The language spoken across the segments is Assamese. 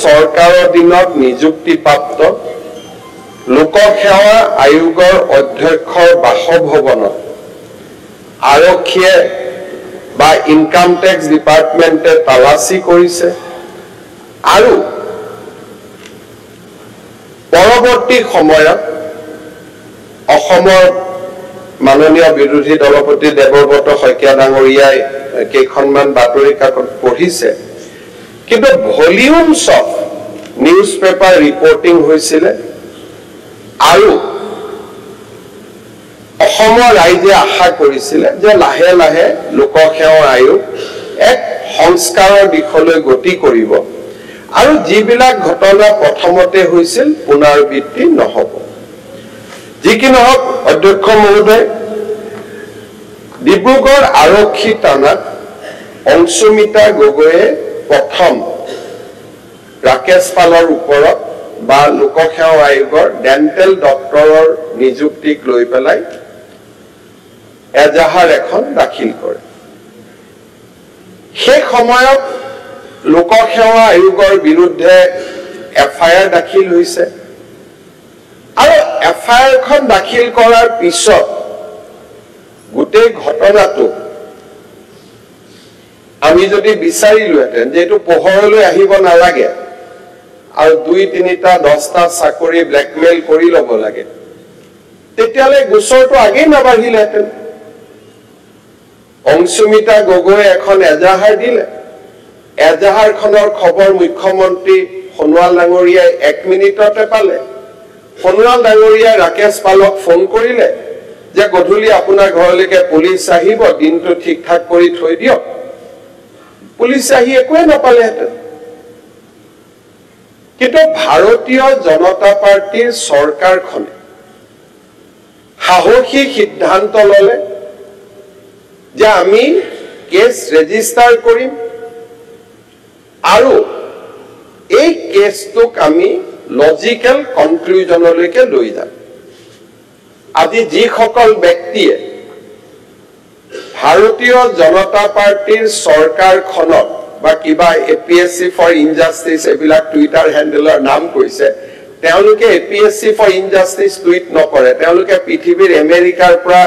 চৰকাৰৰ দিনত নিযুক্তিপ্ৰাপ্ত লোকসেৱা আয়োগৰ অধ্যক্ষৰ বাসভৱনত আৰক্ষীয়ে বা ইনকাম টেক্স ডিপাৰ্টমেণ্টে তালাচী কৰিছে আৰু পৰৱৰ্তী সময়ত অসমৰ মাননীয় বিৰোধী দলপতি দেৱব্ৰত শইকীয়া ডাঙৰীয়াই কেইখনমান বাতৰি কাকত পঢ়িছে কিন্তু ভলিউমছ অফ নিউজ পেপাৰ ৰিপৰ্টিং হৈছিলে আৰু অসমৰ ৰাইজে আশা কৰিছিলে যে লাহে লাহে লোকসেৱা আয়োগ এক সংস্কাৰৰ দিশলৈ গতি কৰিব আৰু যিবিলাক ঘটনা প্ৰথমতে হৈছিল পুনৰাবৃত্তি নহব যি কি নহওক অধ্যক্ষ মহোদয় ডিব্ৰুগড় আৰক্ষী থানাত অংশুমিতা গগৈয়ে প্ৰথম ৰাকেশ পালৰ ওপৰত বা লোকসেৱা আয়োগৰ ডেণ্টেল ডক্টৰৰ নিযুক্তিক লৈ পেলাই এজাহাৰ এখন দাখিল কৰে সেই সময়ত লোকসেৱা আয়োগৰ বিৰুদ্ধে এফআইআৰ দাখিল হৈছে আৰু এফআইআৰখন দাখিল কৰাৰ পিছত গোটেই ঘটনাটো আমি যদি বিচাৰিলোহেঁতেন যে এইটো পোহৰলৈ আহিব নালাগে আৰু 2-3টা 10টা চাকৰি ব্লেকমেইল কৰি ল'ব লাগে তেতিয়ালে গোচৰটো আগেই নাবাঢ়িলেহেঁতেন অংশুমিতা গগৈয়ে এখন এজাহাৰ দিলে এজাহাৰখনৰ খবৰ মুখ্যমন্ত্ৰী সোণোৱাল ডাঙৰীয়াই 1 মিনিটতে পালে সোণোৱাল ডাঙৰীয়াই ৰাকেশ পালক ফোন কৰিলে যে গধূলি আপোনাৰ ঘৰলৈকে পুলিচ আহিব দিনটো ঠিক ঠাক কৰি থৈ দিয়ক পুলিচ আহি একোৱে নাপালেহেঁতেন কিন্তু ভাৰতীয় জনতা পাৰ্টিৰ চৰকাৰখনে সাহসী সিদ্ধান্ত ললে যে আমি কেছ ৰেজিষ্টাৰ কৰিম আৰু এই কেছটোক আমি লজিক্যাল কনক্লুজনলৈকে লৈ যাম আজি যিসকল ব্যক্তিয়ে ভাৰতীয় জনতা পাৰ্টিৰ চৰকাৰখনক বা কিবা এপিএসসি ফৰ ইনজাস্টিস এবিলাক টুইটাৰ হ্যান্ডেলৰ নাম কৈছে তেওঁলোকে এপিএসসি ফৰ ইনজাস্টিস টুইট নকৰে তেওঁলোকে পৃথিৱীৰ আমেৰিকাৰ পৰা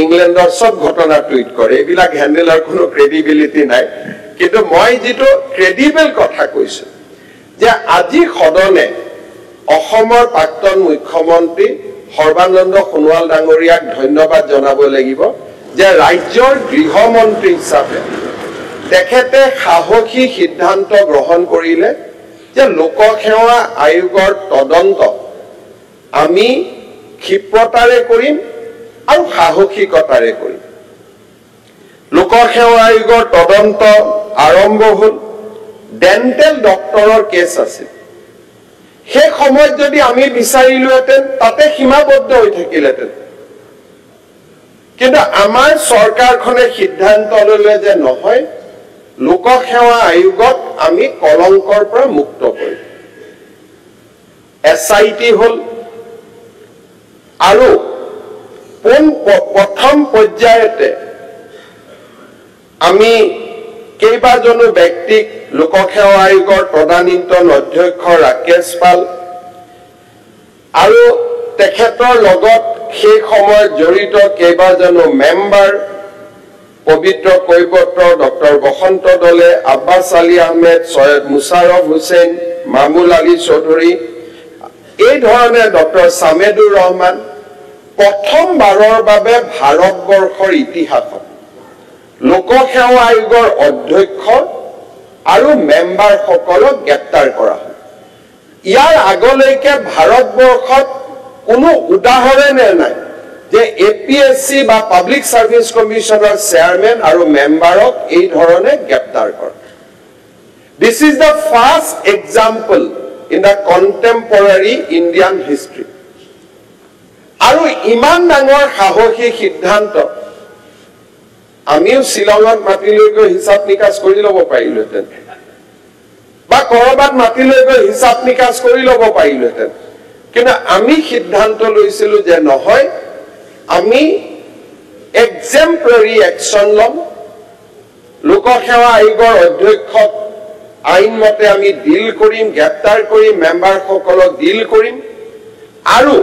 ইংলেণ্ডৰ সব ঘটনা টুইট কৰে এবিলাক হ্যান্ডেলৰ কোনো ক্ৰেডিবিলিটি নাই কিন্তু মই যেটো ক্ৰেডিবল কথা কৈছো যে আজি সদনে অসমৰ প্ৰাক্তন মুখ্যমন্ত্ৰী সৰ্বানন্দ সোণোৱাল ডাঙৰীয়াক ধন্যবাদ জনাব লাগিব যে ৰাজ্যৰ গৃহমন্ত্ৰী হিচাপে তেখেতে সাহসী সিদ্ধান্ত গ্ৰহণ কৰিলে যে লোকসেৱা আয়োগৰ তদন্ত আমি ক্ষিপ্ৰতাৰে কৰিম আৰু সাহসিকতাৰে কৰিম লোকসেৱা আয়োগৰ তদন্ত আৰম্ভ হ'ল ডেণ্টেল ডক্টৰৰ কেছ আছিল সেই সময়ত যদি আমি বিচাৰিলোহেঁতেন তাতে সীমাবদ্ধ হৈ থাকিলেহেঁতেন কিন্তু আমাৰ চৰকাৰখনে সিদ্ধান্ত ললে যে নহয় লোকসেৱা আয়োগক আমি কলংকৰ পৰা মুক্ত কৰিম এসআইটি হল আৰু প্ৰথম পৰ্যায়তে আমি কেইবাজনো ব্যক্তিক লোকসেৱা আয়োগৰ তদানীন্তন অধ্যক্ষ ৰাকেশ পাল আৰু তেখেতৰ লগত সেই সময়ত জড়িত কেইবাজনো মেম্বাৰ পবিত্ৰ কৈবত্ৰ ডক্টৰ বসন্ত দলে আব্বাস আলী আহমেদ সৈয়দ মুছাৰফ হুছেইন মামুল আলী চৌধুৰী এই ধৰণে ডক্টৰ সামেদুৰ ৰহমান প্ৰথমবাৰৰ বাবে ভাৰতবৰ্ষৰ ইতিহাসত লোকসেৱা আয়োগৰ অধ্যক্ষ আৰু মেম্বাৰ সকলক গ্ৰেপ্তাৰ কৰা হয় ইয়াৰ আগলৈকে ভাৰতবৰ্ষত কোনো উদাহৰণে নাই যে এপিএসসি বা পাব্লিক সাৰ্ভিস কমিশনৰ চেয়াৰম্যান আৰু মেম্বাৰক এই ধৰণে গ্ৰেপ্তাৰ কৰা this is the first example in the contemporary Indian history আৰু ইমান ডাঙৰ সাহসী সিদ্ধান্ত আমিও শিলঙত মাতি লৈ গৈ হিচাপ নিকাচ কৰি ল'ব পাৰিলোহেঁতেন বা কৰবাত মাতি লৈ গৈ হিচাপ নিকাচ কৰি ল'ব পাৰিলোহেঁতেন কিন্তু আমি সিদ্ধান্ত লৈছিলো যে নহয় আমি এক্সেম্পলাৰী একশন লম লোকসেৱা আয়োগৰ অধ্যক্ষক আইন মতে আমি ডিল কৰিম, গ্ৰেপ্তাৰ কৰিম, মেম্বাৰসকলক ডিল কৰিম আৰু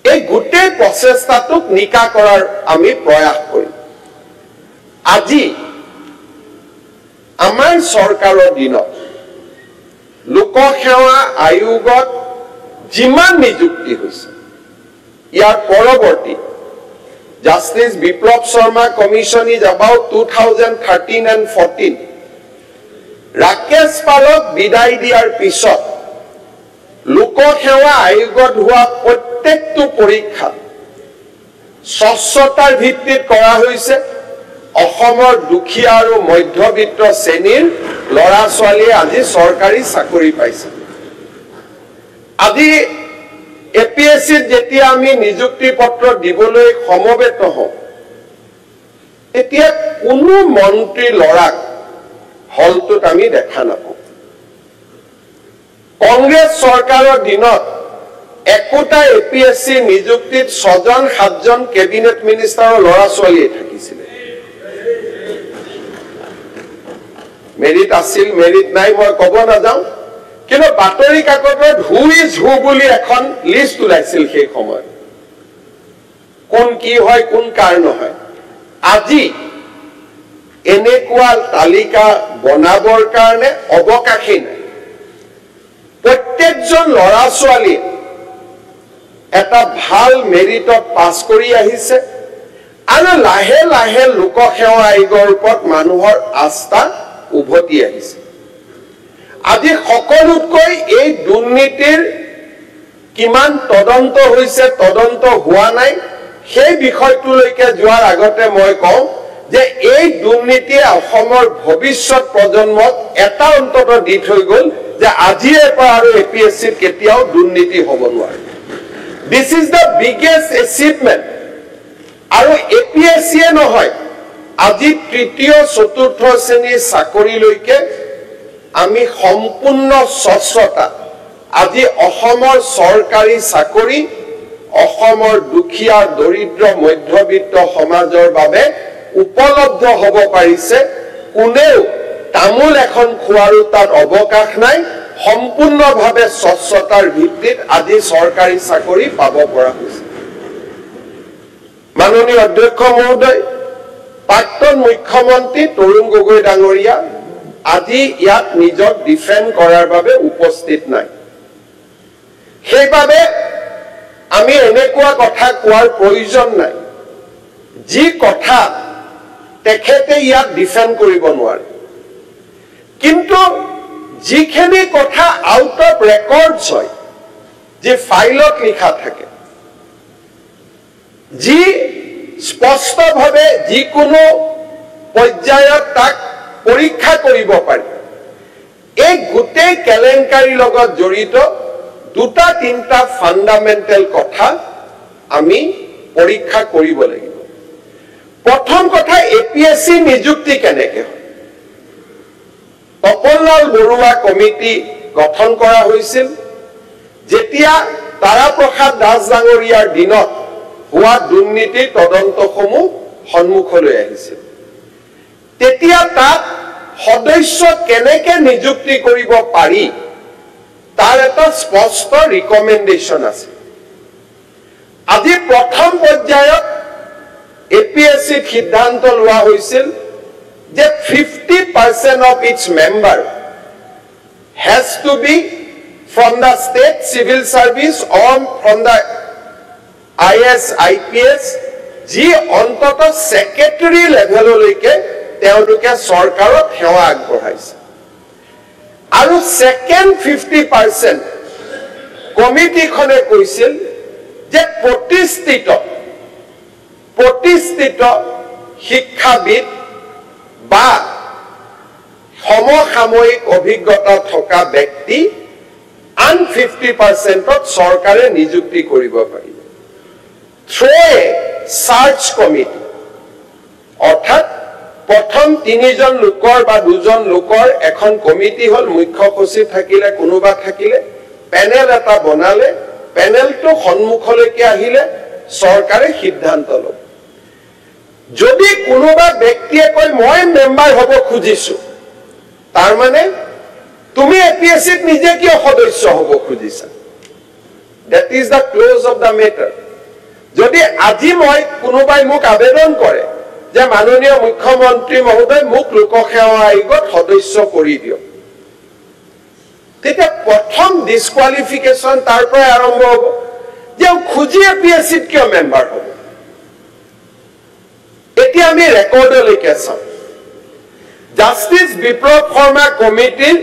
এই গোটেই প্ৰচেষ্টাটোক নিকা কৰাৰ আমি প্ৰয়াস কৰিম। আজি আমাৰ চৰকাৰৰ দিনত লোকসেৱা আয়োগত যিমান নিযুক্তি হৈছে, ইয়াৰ পৰৱৰ্তী justice Biplab Sharma commission is about 2013 and 14 Rakesh Palak বিদায় দিয়াৰ পিছত লোকসেৱা আয়োগত হোৱা প্ৰত্যেকটো পৰীক্ষা স্বচ্ছতাৰ ভিত্তিত কৰা হৈছে। অসমৰ দুখীয়া আৰু মধ্যবিত্ত শ্ৰেণীৰ ল'ৰা ছোৱালীয়ে আজি চৰকাৰী চাকৰি পাইছে। আজি এপিএছচিত যেতিয়া আমি নিযুক্তি পত্ৰ দিবলৈ সমবেত হওঁ, তেতিয়া কোনো মন্ত্ৰী ল'ৰাক হলটোত আমি দেখা নাপাওঁ। কংগ্ৰেছ চৰকাৰৰ দিনত একোটা এপিএছচি নিযুক্তিত 6জন-7জন কেবিনেট মিনিষ্টাৰৰ ল'ৰা ছোৱালীয়ে থাকিছিলে। মেৰিট আছিল, মেৰিট নাই মই ক'ব নাযাওঁ, কিন্তু বাতৰি কাকতত হু ইজ হু বুলি এখন লিষ্ট ওলাইছিল সেই সময়ত, কোন কি হয় কোন কাৰ নহয়। আজি এনেকুৱা তালিকা বনাবৰ কাৰণে অৱকাশেই নাই। প্ৰত্যেকজন ল'ৰা ছোৱালীয়ে এটা ভাল মেৰিটত পাছ কৰি আহিছে আৰু লাহে লাহে লোকসেৱা আয়োগৰ ওপৰত মানুহৰ আস্থা উভতি আহিছে। আজি সকলোতকৈ এই দুৰ্নীতিৰ কিমান তদন্ত হৈছে, তদন্ত হোৱা নাই, সেই বিষয়টোলৈকে যোৱাৰ আগতে মই কওঁ যে এই দুৰ্নীতিয়ে অসমৰ ভৱিষ্যত প্ৰজন্মক এটা অন্তত দি থৈ গ'ল যে আজিৰে পৰা আৰু এপিএছচিত কেতিয়াও দুৰ্নীতি হ'ব নোৱাৰে। This is the biggest achievement. আৰু এপিএছচিয়ে নহয়, আজি তৃতীয় চতুৰ্থ শ্ৰেণীৰ চাকৰিলৈকে আমি সম্পূৰ্ণ স্বচ্ছতা, আজি অসমৰ চৰকাৰী চাকৰি অসমৰ দুখীয়া দৰিদ্ৰ মধ্যবিত্ত সমাজৰ বাবে উপলব্ধ হ'ব পাৰিছে। কোনেও তামোল এখন খোৱাৰো তাত অৱকাশ নাই। সম্পূৰ্ণভাৱে স্বচ্ছতাৰ ভিত্তিত আজি চৰকাৰী চাকৰি পাব পৰা হৈছে। মাননীয় অধ্যক্ষ মহোদয়, প্ৰাক্তন মুখ্যমন্ত্ৰী তৰুণ গগৈ ডাঙৰীয়া আজি ইয়াত নিজক ডিফেণ্ড কৰাৰ বাবে উপস্থিত নাই। সেইবাবে আমি এনেকুৱা কথা কোৱাৰ প্ৰয়োজন নাই যি কথা তেখেতে ইয়াত ডিফেণ্ড কৰিব নোৱাৰে। কিন্তু যিখিনি কথা আউট অফ ৰেকৰ্ডছ হয়, যি ফাইলত লিখা থাকে, যি স্পষ্টভাৱে যিকোনো পৰ্যায়ত তাক পৰীক্ষা কৰিব পাৰি, এই গোটেই কেলেংকাৰীৰ লগত জড়িত দুটা তিনিটা ফাণ্ডামেণ্টেল কথা আমি পৰীক্ষা কৰিব লাগিব। প্ৰথম কথা, এপিএছচি নিযুক্তি কেনেকে হয়। তপনলাল বৰুৱা কমিটি গঠন কৰা হৈছিল যেতিয়া তাৰাপ্ৰসাদ দাস ডাঙৰীয়াৰ দিনত হোৱা দুৰ্নীতিৰ তদন্তসমূহ সন্মুখলৈ আহিছিল। তেতিয়া তাত সদস্য কেনেকে নিযুক্তি কৰিব পাৰি তাৰ এটা স্পষ্ট ৰিকমেণ্ডেশ্যন আছে। আজি প্ৰথম পৰ্যায়ত এপিএছচিত সিদ্ধান্ত লোৱা হৈছিল যে 50% of its member has to be from the state civil service or from the IS, IPS, যি অন্তত সেক্ৰেটাৰী লেভেললৈকে তেওঁলোকে চৰকাৰত সেৱা আগবঢ়াইছে। আৰু সেকেন্ড 50% কমিটিখনে কৈছিল যে প্ৰতিষ্ঠিত শিক্ষাবিদ বা সমসাময়িক অভিজ্ঞতা থকা ব্যক্তি আন 50%ত চৰকাৰে নিযুক্তি কৰিব পাৰিব। থ্ৰু এ সাৰ্চ কমিটি, অৰ্থাৎ প্ৰথম 3জন লোকৰ বা 2জন লোকৰ এখন কমিটি হল, মুখ্য সচিব থাকিলে, কোনোবা থাকিলে, পেনেল এটা বনালে, পেনেলটো সন্মুখলৈকে আহিলে চৰকাৰে সিদ্ধান্ত ল'ব। যদি কোনোবা ব্যক্তিয়ে কয় মই মেম্বাৰ হ'ব খুজিছো তাৰ মানে তুমি এপিএসসিত নিজে কিয় সদস্য হ'ব খুজিছা that is the close of the matter যদি আজি মই কোনোবাই মোক আবেদন কৰে যে মাননীয় মুখ্যমন্ত্ৰী মহোদয় মোক লোকসেৱা আয়োগত সদস্য কৰি দিয়ক তেতিয়া প্ৰথম ডিসকুৱালিফিকেশন তাৰ পৰা আৰম্ভ হ'ব যে খুজি এপিএসসিত কিয় মেম্বাৰ হ'ব এতিয়া আমি ৰেকৰ্ডলৈকে চাম জাস্টিস বিপ্লৱ শৰ্মা কমিটিৰ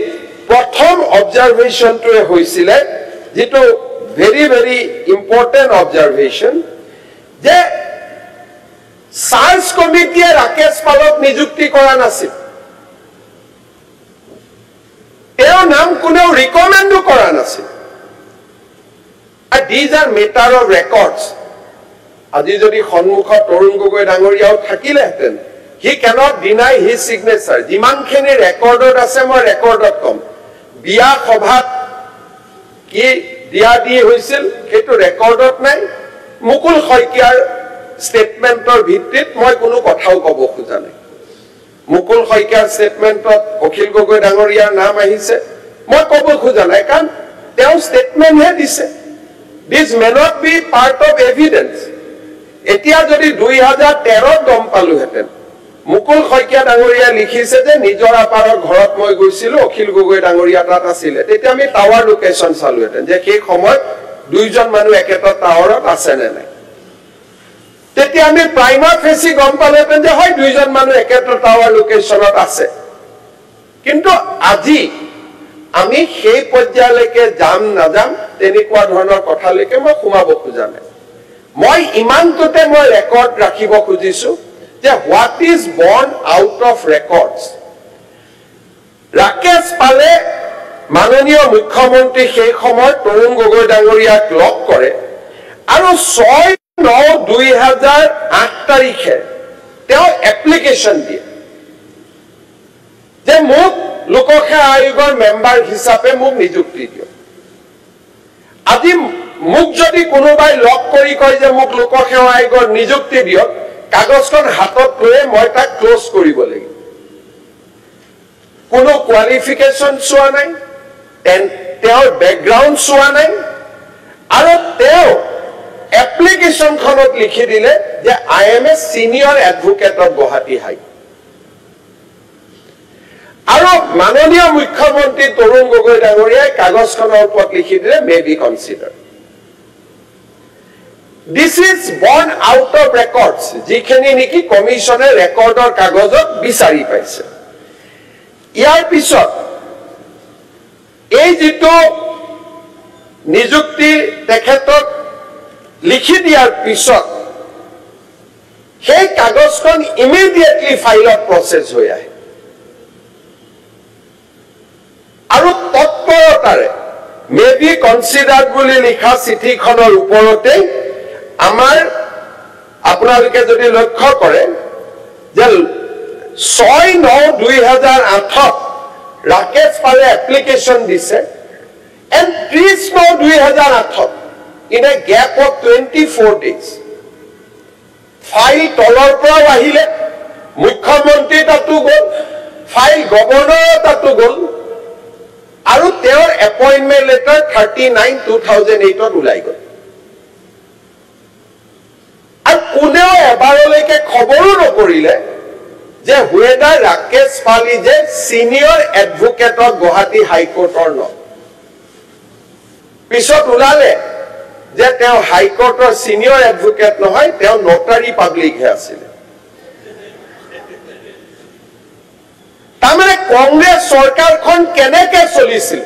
প্ৰথম অবজাৰভেশনটোৱে হৈছিল যেটো very very important observation যে সাৰ্চ কমিটিয়ে ৰাকেশ পালক নিযুক্তি কৰা নাছিল এও নাম কোনেও ৰিকমেন্ড কৰা নাছিল and these are matter of records আজি যদি সন্মুখত তৰুণ গগৈ ডাঙৰীয়াও থাকিলেহেঁতেন he cannot deny his signature যিমানখিনি ৰেকৰ্ডত আছে মই ৰেকৰ্ডত কম বিয়া সভাত কি দিয়া দি হৈছিল সেইটো ৰেকৰ্ডত নাই মুকুল শইকীয়াৰ স্টেটমেন্টৰ ভিত্তিত মই কোনো কথাও ক'ব খোজা নাই মুকুল শইকীয়াৰ স্টেটমেন্টত অখিল গগৈ ডাঙৰীয়াৰ নাম আহিছে মই ক'ব খোজা নাই কাৰণ তেওঁ স্টেটমেন্টহে দিছে this may not be part of evidence এতিয়া যদি 2013 গম পালোহেঁতেন মুকুল শইকীয়া ডাঙৰীয়া লিখিছে যে নিজৰ আপাৰৰ ঘৰত মই গৈছিলো অখিল গগৈ ডাঙৰীয়া তাত আছিল তেতিয়া আমি টাৱাৰ লোকেশন চালোহেঁতেন যে সেই সময়ত দুইজন মানুহ একেটা টাৱাৰত আছে নে নাই তেতিয়া আমি প্ৰাইমাৰ ফেসি গম পালোহেঁতেন যে হয় দুইজন মানুহ একেটা টাৱাৰ লোকেশনত আছে কিন্তু আজি আমি সেই পৰ্যায়লৈকে যাম নাযাম তেনেকুৱা ধৰণৰ কথালৈকে মই সোমাব খোজা নাই মই ইমানটোতে মই ৰেকৰ্ড ৰাখিব খুজিছো যে what is born out of records Rakesh পালে মাননীয় মুখ্যমন্ত্ৰী সেই সময় তৰুণ গগৈ ডাঙৰীয়াক লগ কৰে আৰু 6/9/2008 তাৰিখে তেওঁ এপ্লিকেশন দিয়ে যে মোক লোকসেৱা আয়োগৰ মেম্বাৰ হিচাপে মোক নিযুক্তি দিয়ক আজি মোক যদি কোনোবাই লগ কৰি কয় যে মোক লোকসেৱা আয়োগৰ নিযুক্তি দিয়ক কাগজখন হাতত লৈ মই তাক ক্লোজ কৰিব লাগিব কোনো কোৱালিফিকেশন চোৱা নাই তেওঁৰ ব্যাকগ্ৰাউণ্ড চোৱা নাই আৰু তেওঁ এপ্লিকেশনখনত লিখি দিলে যে I am a senior advocate of Guwahati high আৰু মাননীয় মুখ্যমন্ত্ৰী তৰুণ গগৈ ডাঙৰীয়াই কাগজখনৰ ওপৰত লিখি দিলে may be consider This is born out of records যিখিনি নেকি কমিশনে ৰেকৰ্ডৰ কাগজত বিচাৰি পাইছে ইয়াৰ পিছত এই যেটো নিযুক্তি তেখেতক লিখি দিয়াৰ পিছত সেই কাগজখন ইমিডিয়েটলি ফাইলত প্ৰসেস হৈ আহে আৰু তৎপৰতাৰে মে বি কনসিডাৰ্ড বুলি লিখা চিঠিখনৰ ওপৰতে আমাৰ আপোনালোকে যদি লক্ষ্য কৰে যে 6/9/2008 ৰাকেশ পালে এপ্লিকেশন দিছে and 30/9/2008 in a gap of 24 days file তলৰ পৰা আহিলে মুখ্যমন্ত্ৰী তাতো গল ফাইল গভৰ্ণৰ তাতো গল আৰু তেওঁৰ এপইন্টমেন্ট লেটাৰ 39/2008 ওলাই গল কোনেও এবাৰলৈকে খবৰো নকৰিলে যে হুৱেদাৰ ৰাকেশ পালি যে সিনিয়ৰ এডভোকেট অফ গুৱাহাটী হাইকোৰ্টৰ ন পিছত ওলালে যে তেওঁ হাইকোৰ্টৰ সিনিয়ৰ এডভোকেট নহয় তেওঁ নটাৰী পাব্লিক হে আছিল তাৰমানে কংগ্ৰেছ চৰকাৰখন কেনেকৈ চলিছিল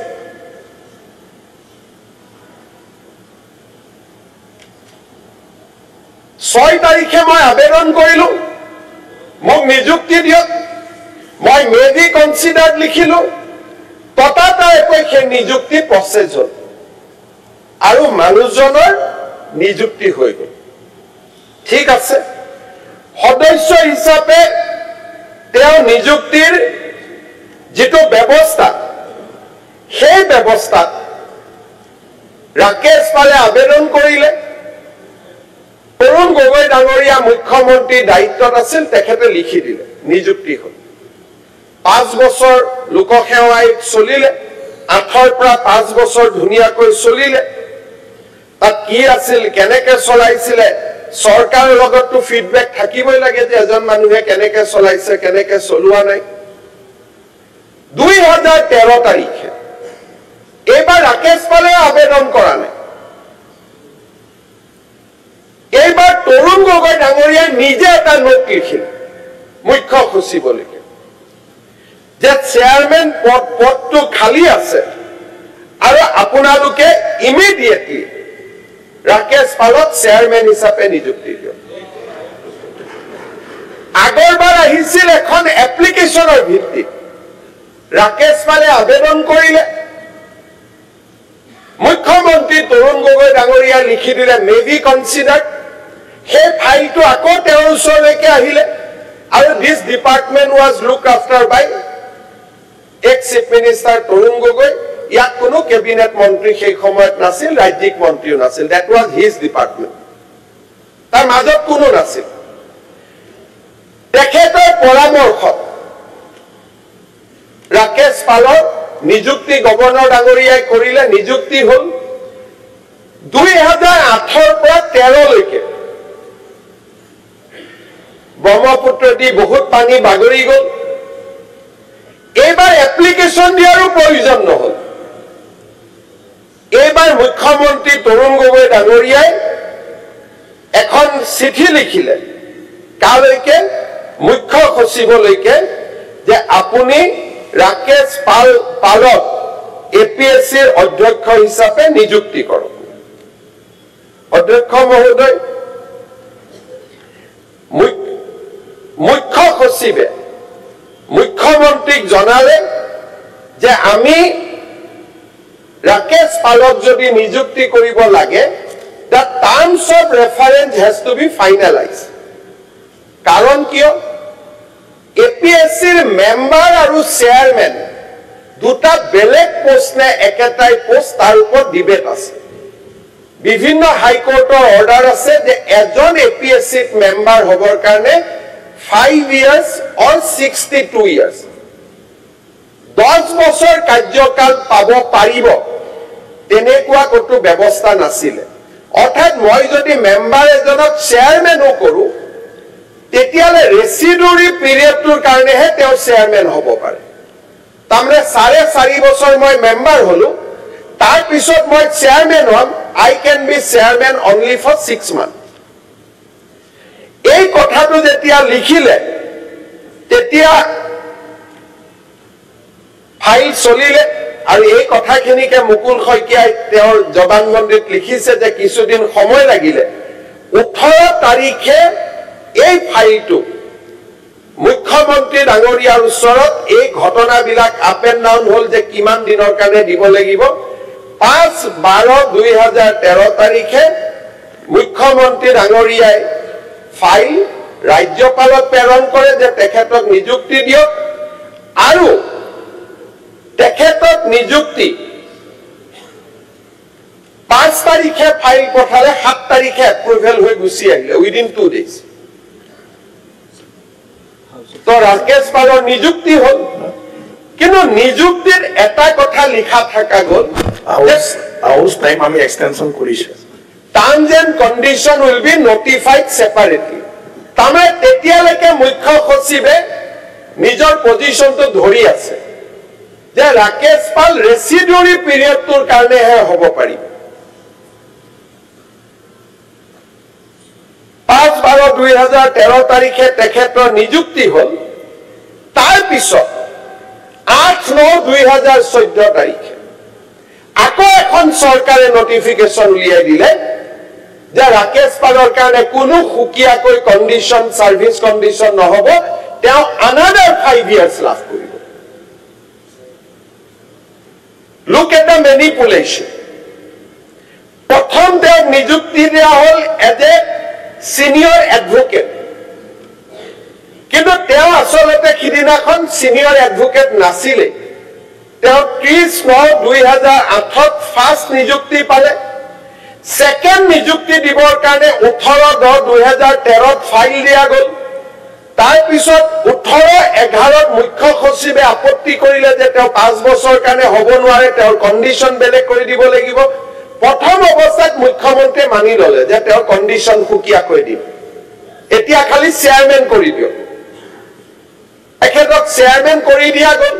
6 তাৰিখে মই আবেদন কৰিলো মোক নিযুক্তি দিয়ক মই মে বি কনসিডাৰ্ড লিখিলো ততাতৈয়াকৈ সেই নিযুক্তি প্ৰসেস হ'ল আৰু মানুহজনৰ নিযুক্তি হৈ গল ঠিক আছে সদস্য হিচাপে তেওঁ নিযুক্তিৰ যেটো ব্যৱস্থা সেই ব্যৱস্থাত ৰাকেশ পালে আবেদন কৰিলে তৰুণ তৰুণ গগৈ ডাঙৰীয়া মুখ্যমন্ত্ৰী দায়িত্বত আছিল তেখেতে লিখি দিলে নিযুক্তি হ'ল 5 বছৰ লোকসেৱা আয়োগ চলিলে 8ৰ পৰা 5 বছৰ ধুনিয়াকৈ চলিলে তাত কি আছিল কেনেকৈ চলাইছিলে সৰকাৰৰ লগতটো ফিডবেক থাকিবই লাগে যে এজন মানুহে কেনেকৈ চলাইছে কেনেকৈ চলোৱা নাই 2013 তাৰিখে এইবাৰ ৰাকেশ পালে আবেদন কৰা নাই এইবাৰ তৰুণ গগৈ ডাঙৰীয়াই নিজে এটা নোট লিখিল মুখ্য সচিবলৈকে যে চেয়াৰমেন পদটো খালী আছে আৰু আপোনালোকে ইমিডিয়েটলি ৰাকেশ পালক চেয়াৰমেন হিচাপে নিযুক্তি দিয়ক আগৰবাৰ আহিছিল এখন এপ্লিকেশনৰ ভিত্তিত ৰাকেশ পালে আবেদন কৰিলে মুখ্যমন্ত্ৰী তৰুণ গগৈ ডাঙৰীয়া লিখি দিলে মে বি কনসিডাৰ্ড সেই ফাইলটো আকৌ তেওঁৰ ওচৰলৈকে আহিলে আৰু this department was look after by ex chief minister Tarun Gogoi ইয়াত কোনো কেবিনেট মন্ত্ৰী সেই সময়ত নাছিল ৰাজ্যিক মন্ত্ৰীও নাছিল দ্যাট ওয়াজ হিজ ডিপাৰ্টমেন্ট তাৰ মাজত কোনো নাছিল তেখেতৰ পৰামৰ্শত ৰাকেশ পালৰ নিযুক্তি গভৰ্ণৰ ডাঙৰীয়াই কৰিলে নিযুক্তি হ'ল 2008ৰ পৰা 13 লৈকে ব্ৰহ্মপুত্ৰ দি বহুত পানী বাগৰি গল এইবাৰ এপ্লিকেশন দিয়াৰো প্ৰয়োজন নহল এইবাৰ মুখ্যমন্ত্ৰী তৰুণ গগৈ ডাঙৰীয়াই এখন চিঠি লিখিলে কালৈকে মুখ্য সচিবলৈকে যে আপুনি ৰাকেশ পালক এপিএসসিৰ অধ্যক্ষ হিচাপে নিযুক্তি কৰক অধ্যক্ষ মহোদয় মুখ্য সচিবে মুখ্যমন্ত্ৰীক জনালে যে আমি ৰাকেশ পালক যদি নিযুক্তি কৰিব লাগে the terms of reference has to be finalized কাৰণ কিয় এপিএসসিৰ মেম্বাৰ আৰু চেয়াৰমেন দুটা বেলেগ পোষ্ট নে একেটাই পোষ্ট তাৰ ওপৰত ডিবেট আছে বিভিন্ন হাইকোৰ্টৰ অৰ্ডাৰ আছে যে এজন এপিএসসি মেম্বাৰ হবৰ কাৰণে 5 years or 62 years 10 বছৰ কাৰ্যকাল পাব পাৰিব তেনেকুৱা কোনো ব্যৱস্থা নাছিল অৰ্থাৎ মই যদি মেম্বাৰ এজনক চেয়াৰমেনো কৰো তেতিয়ালে ৰেসিডুৰি পিৰিয়ডৰ কাৰণেহে তেওঁ চেয়াৰমেন হ'ব পাৰে তামৰে 4.5 বছৰ মই মেম্বাৰ হলো তাৰ পিছত মই চেয়াৰমেন হম I can be chairman only for 6 months এই কথাটো যেতিয়া লিখিলে তেতিয়া ফাইল চলিলে আৰু এই কথাখিনিকে মুকুল শইকীয়াই তেওঁৰ জবানবন্দীত লিখিছে যে কিছুদিন সময় লাগিলে 18 তাৰিখে এই ফাইলটো মুখ্যমন্ত্ৰী ডাঙৰীয়াৰ ওচৰত এই ঘটনাবিলাক আপ এণ্ড ডাউন হল যে কিমান দিনৰ কাৰণে দিব লাগিব 5/12/2013 তাৰিখে মুখ্যমন্ত্ৰী ডাঙৰীয়াই ফাইল ৰাজ্যপালক প্ৰেৰণ কৰে যে তেখেতক নিযুক্তি দিয়ক আৰু তেখেতক নিযুক্তি 5 তাৰিখে ফাইল পঠালে 7 তাৰিখে এপ্ৰুভেল হৈ গুছি আহিলে উইদিন 2 days তো ৰাকেশ পালৰ নিযুক্তি হল কিন্তু নিযুক্তিৰ এটা কথা লিখা থাকা গল আউস টাইম আমি এক্সটেনশন কৰিছে terms and condition will be notified separately তামে তেতিয়ালৈকে মুখ্য সচিবে নিজৰ পজিশনটো ধৰি আছে যে ৰাকেশ পাল ৰেসিডুৰি পিৰিয়ডৰ কাৰণেহে হ'ব পাৰিব 5/12/2013 তাৰিখে তেখেতৰ নিযুক্তি হল তাৰ পিছত 8/9/2014 তাৰিখে আকৌ এখন চৰকাৰে নটিফিকেশন উলিয়াই দিলে যে ৰাকেশ পালৰ কাৰণে কোনো হুকিয়াকৈ কন্ডিশন সাৰ্ভিস কন্ডিশন নহব তেওঁ another 5 years লাভ কৰিব look at the manipulation প্ৰথম তেওঁ নিযুক্তি দিয়া হল এজ এ সিনিয়ৰ এডভোকেট কিন্তু তেওঁ আসলতে খিদিনাখন সিনিয়ৰ এডভোকেট নাছিলে তেওঁ 30/9/2008 ফাৰ্স্ট নিযুক্তি পালে সেকেন্ড নিযুক্তি দিবৰ কাৰণে 18/10/2013 ফাইল দিয়া গল তাৰ পিছত 18/11 মুখ্য সচিবে আপত্তি কৰিলে যে তেওঁ 5 বছৰ কাৰণে হ'ব নোৱাৰে তেওঁৰ কন্ডিশন বেলেগ কৰি দিব লাগিব প্ৰথম অৱস্থাত মুখ্যমন্ত্ৰী মানি ললে যে তেওঁৰ কন্ডিশন সুকিয়া কৰি দিব এতিয়া খালি চেয়াৰম্যান কৰি দিও একেদক চেয়াৰম্যান কৰি দিয়া গল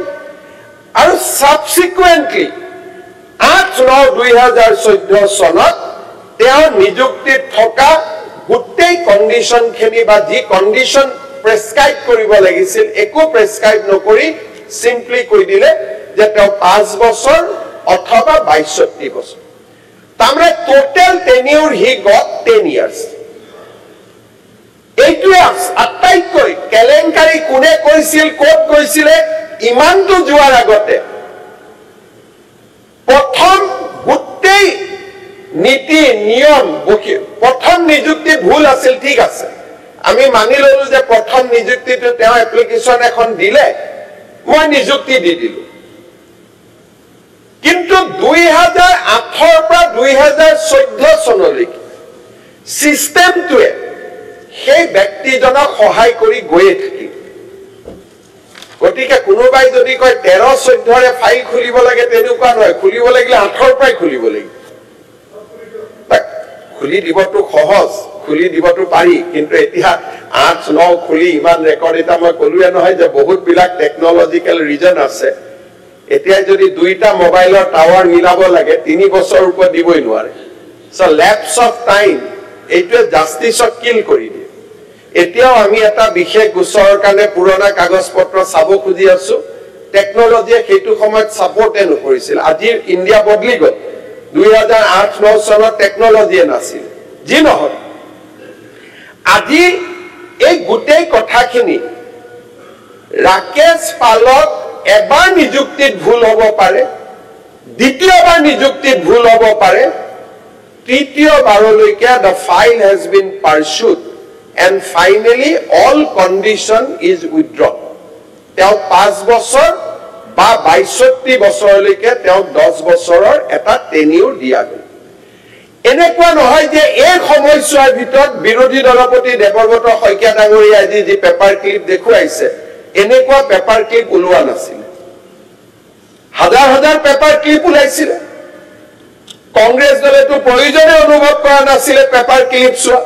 আৰু সাবসিকুৱেন্টলি 8/9/2014 চনত তেওঁৰ নিযুক্তিত থকা গুটেই কন্ডিশন খিনি বা যি কন্ডিশন প্ৰেসক্ৰাইব কৰিব লাগিছিল একো প্ৰেসক্ৰাইব নকৰি সিম্পলি কৈ দিলে যে তেওঁ 5 বছৰ অথবা 62 বছৰ তামৰে টোটাল টেনিউৰ হি গট 10 ইয়াৰ্স এইটোৱে আটাইতকৈ কেলেংকাৰী কোনে কৈছিল ক'ত কৈছিল ইমানটো যোৱাৰ আগতে প্ৰথম গুটেই নীতি নিয়ম প্ৰথম নিযুক্তি ভুল আছিল ঠিক আছে আমি মানি ললো যে প্ৰথম নিযুক্তিটো তেওঁ এপ্লিকেশন এখন দিলে মই নিযুক্তি দি দিলো কিন্তু 2008 পৰা 2014 চনলৈকে সিস্টেমটোৱে সেই ব্যক্তিজনক সহায় কৰি গৈয়ে থাকিল গতিকে কোনোবাই যদি কয় 13-14 ৰে ফাইল খুলিব লাগে তেনেকুৱা নহয় খুলিব লাগিলে 8 পৰাই খুলিব লাগিব খুলি দিবটো সহজ খুলি দিবটো পাৰি কিন্তু এতিয়া 8-9 খুলি ইমান ৰেকৰ্ড এটা মই কলুৱে নহয় যে বহুত বিলাক টেকনলজিক্যাল ৰিজন আছে এতিয়া যদি দুইটা মোবাইলৰ টাৱাৰ মিলাব লাগে 3 বছৰ ওপৰ দিবই নোৱাৰে সো ল্যাপস অফ টাইম এইটো জাস্টিসক কিল কৰি দিয়ে এতিয়াও আমি এটা বিশেষ গোচৰৰ কাৰণে পুৰণা কাগজ পত্ৰ চাব খুজি আছো টেকনলজিয়ে সেইটো সময়ত সাপোৰ্ট নকৰিছিল আজি ইন্ডিয়া বদলি গল 2008-9 চনত টেকনলজিয়ে নাছিল যি নহয় আজি এই গুটেই কথাখিনি ৰাকেশ পালক এবাৰ নিযুক্তিত ভুল হ'ব পাৰে দ্বিতীয়বাৰ নিযুক্তিত ভুল হ'ব পাৰে তৃতীয়বাৰলৈকে the file has been pursued and finally all condition is withdrawn তেওঁ 5 বছৰ বা 62 বছৰলৈকে তেওঁ 10 বছৰৰ এটা টেনিউৰ দিয়া গল এনেকুৱা নহয় যে এই সময়ছোৱাৰ ভিতৰত বিৰোধী দলপতি দেৱব্ৰত শইকীয়া ডাঙৰীয়া আজি যি পেপাৰ ক্লিপ দেখুৱাইছে এনেকুৱা পেপাৰ ক্লিপ ওলোৱা নাছিল হাজাৰ হাজাৰ পেপাৰ ক্লিপ ওলাইছিল কংগ্ৰেছ দলেতো প্ৰয়োজনে অনুভৱ কৰা নাছিল পেপাৰ ক্লিপ চোৱা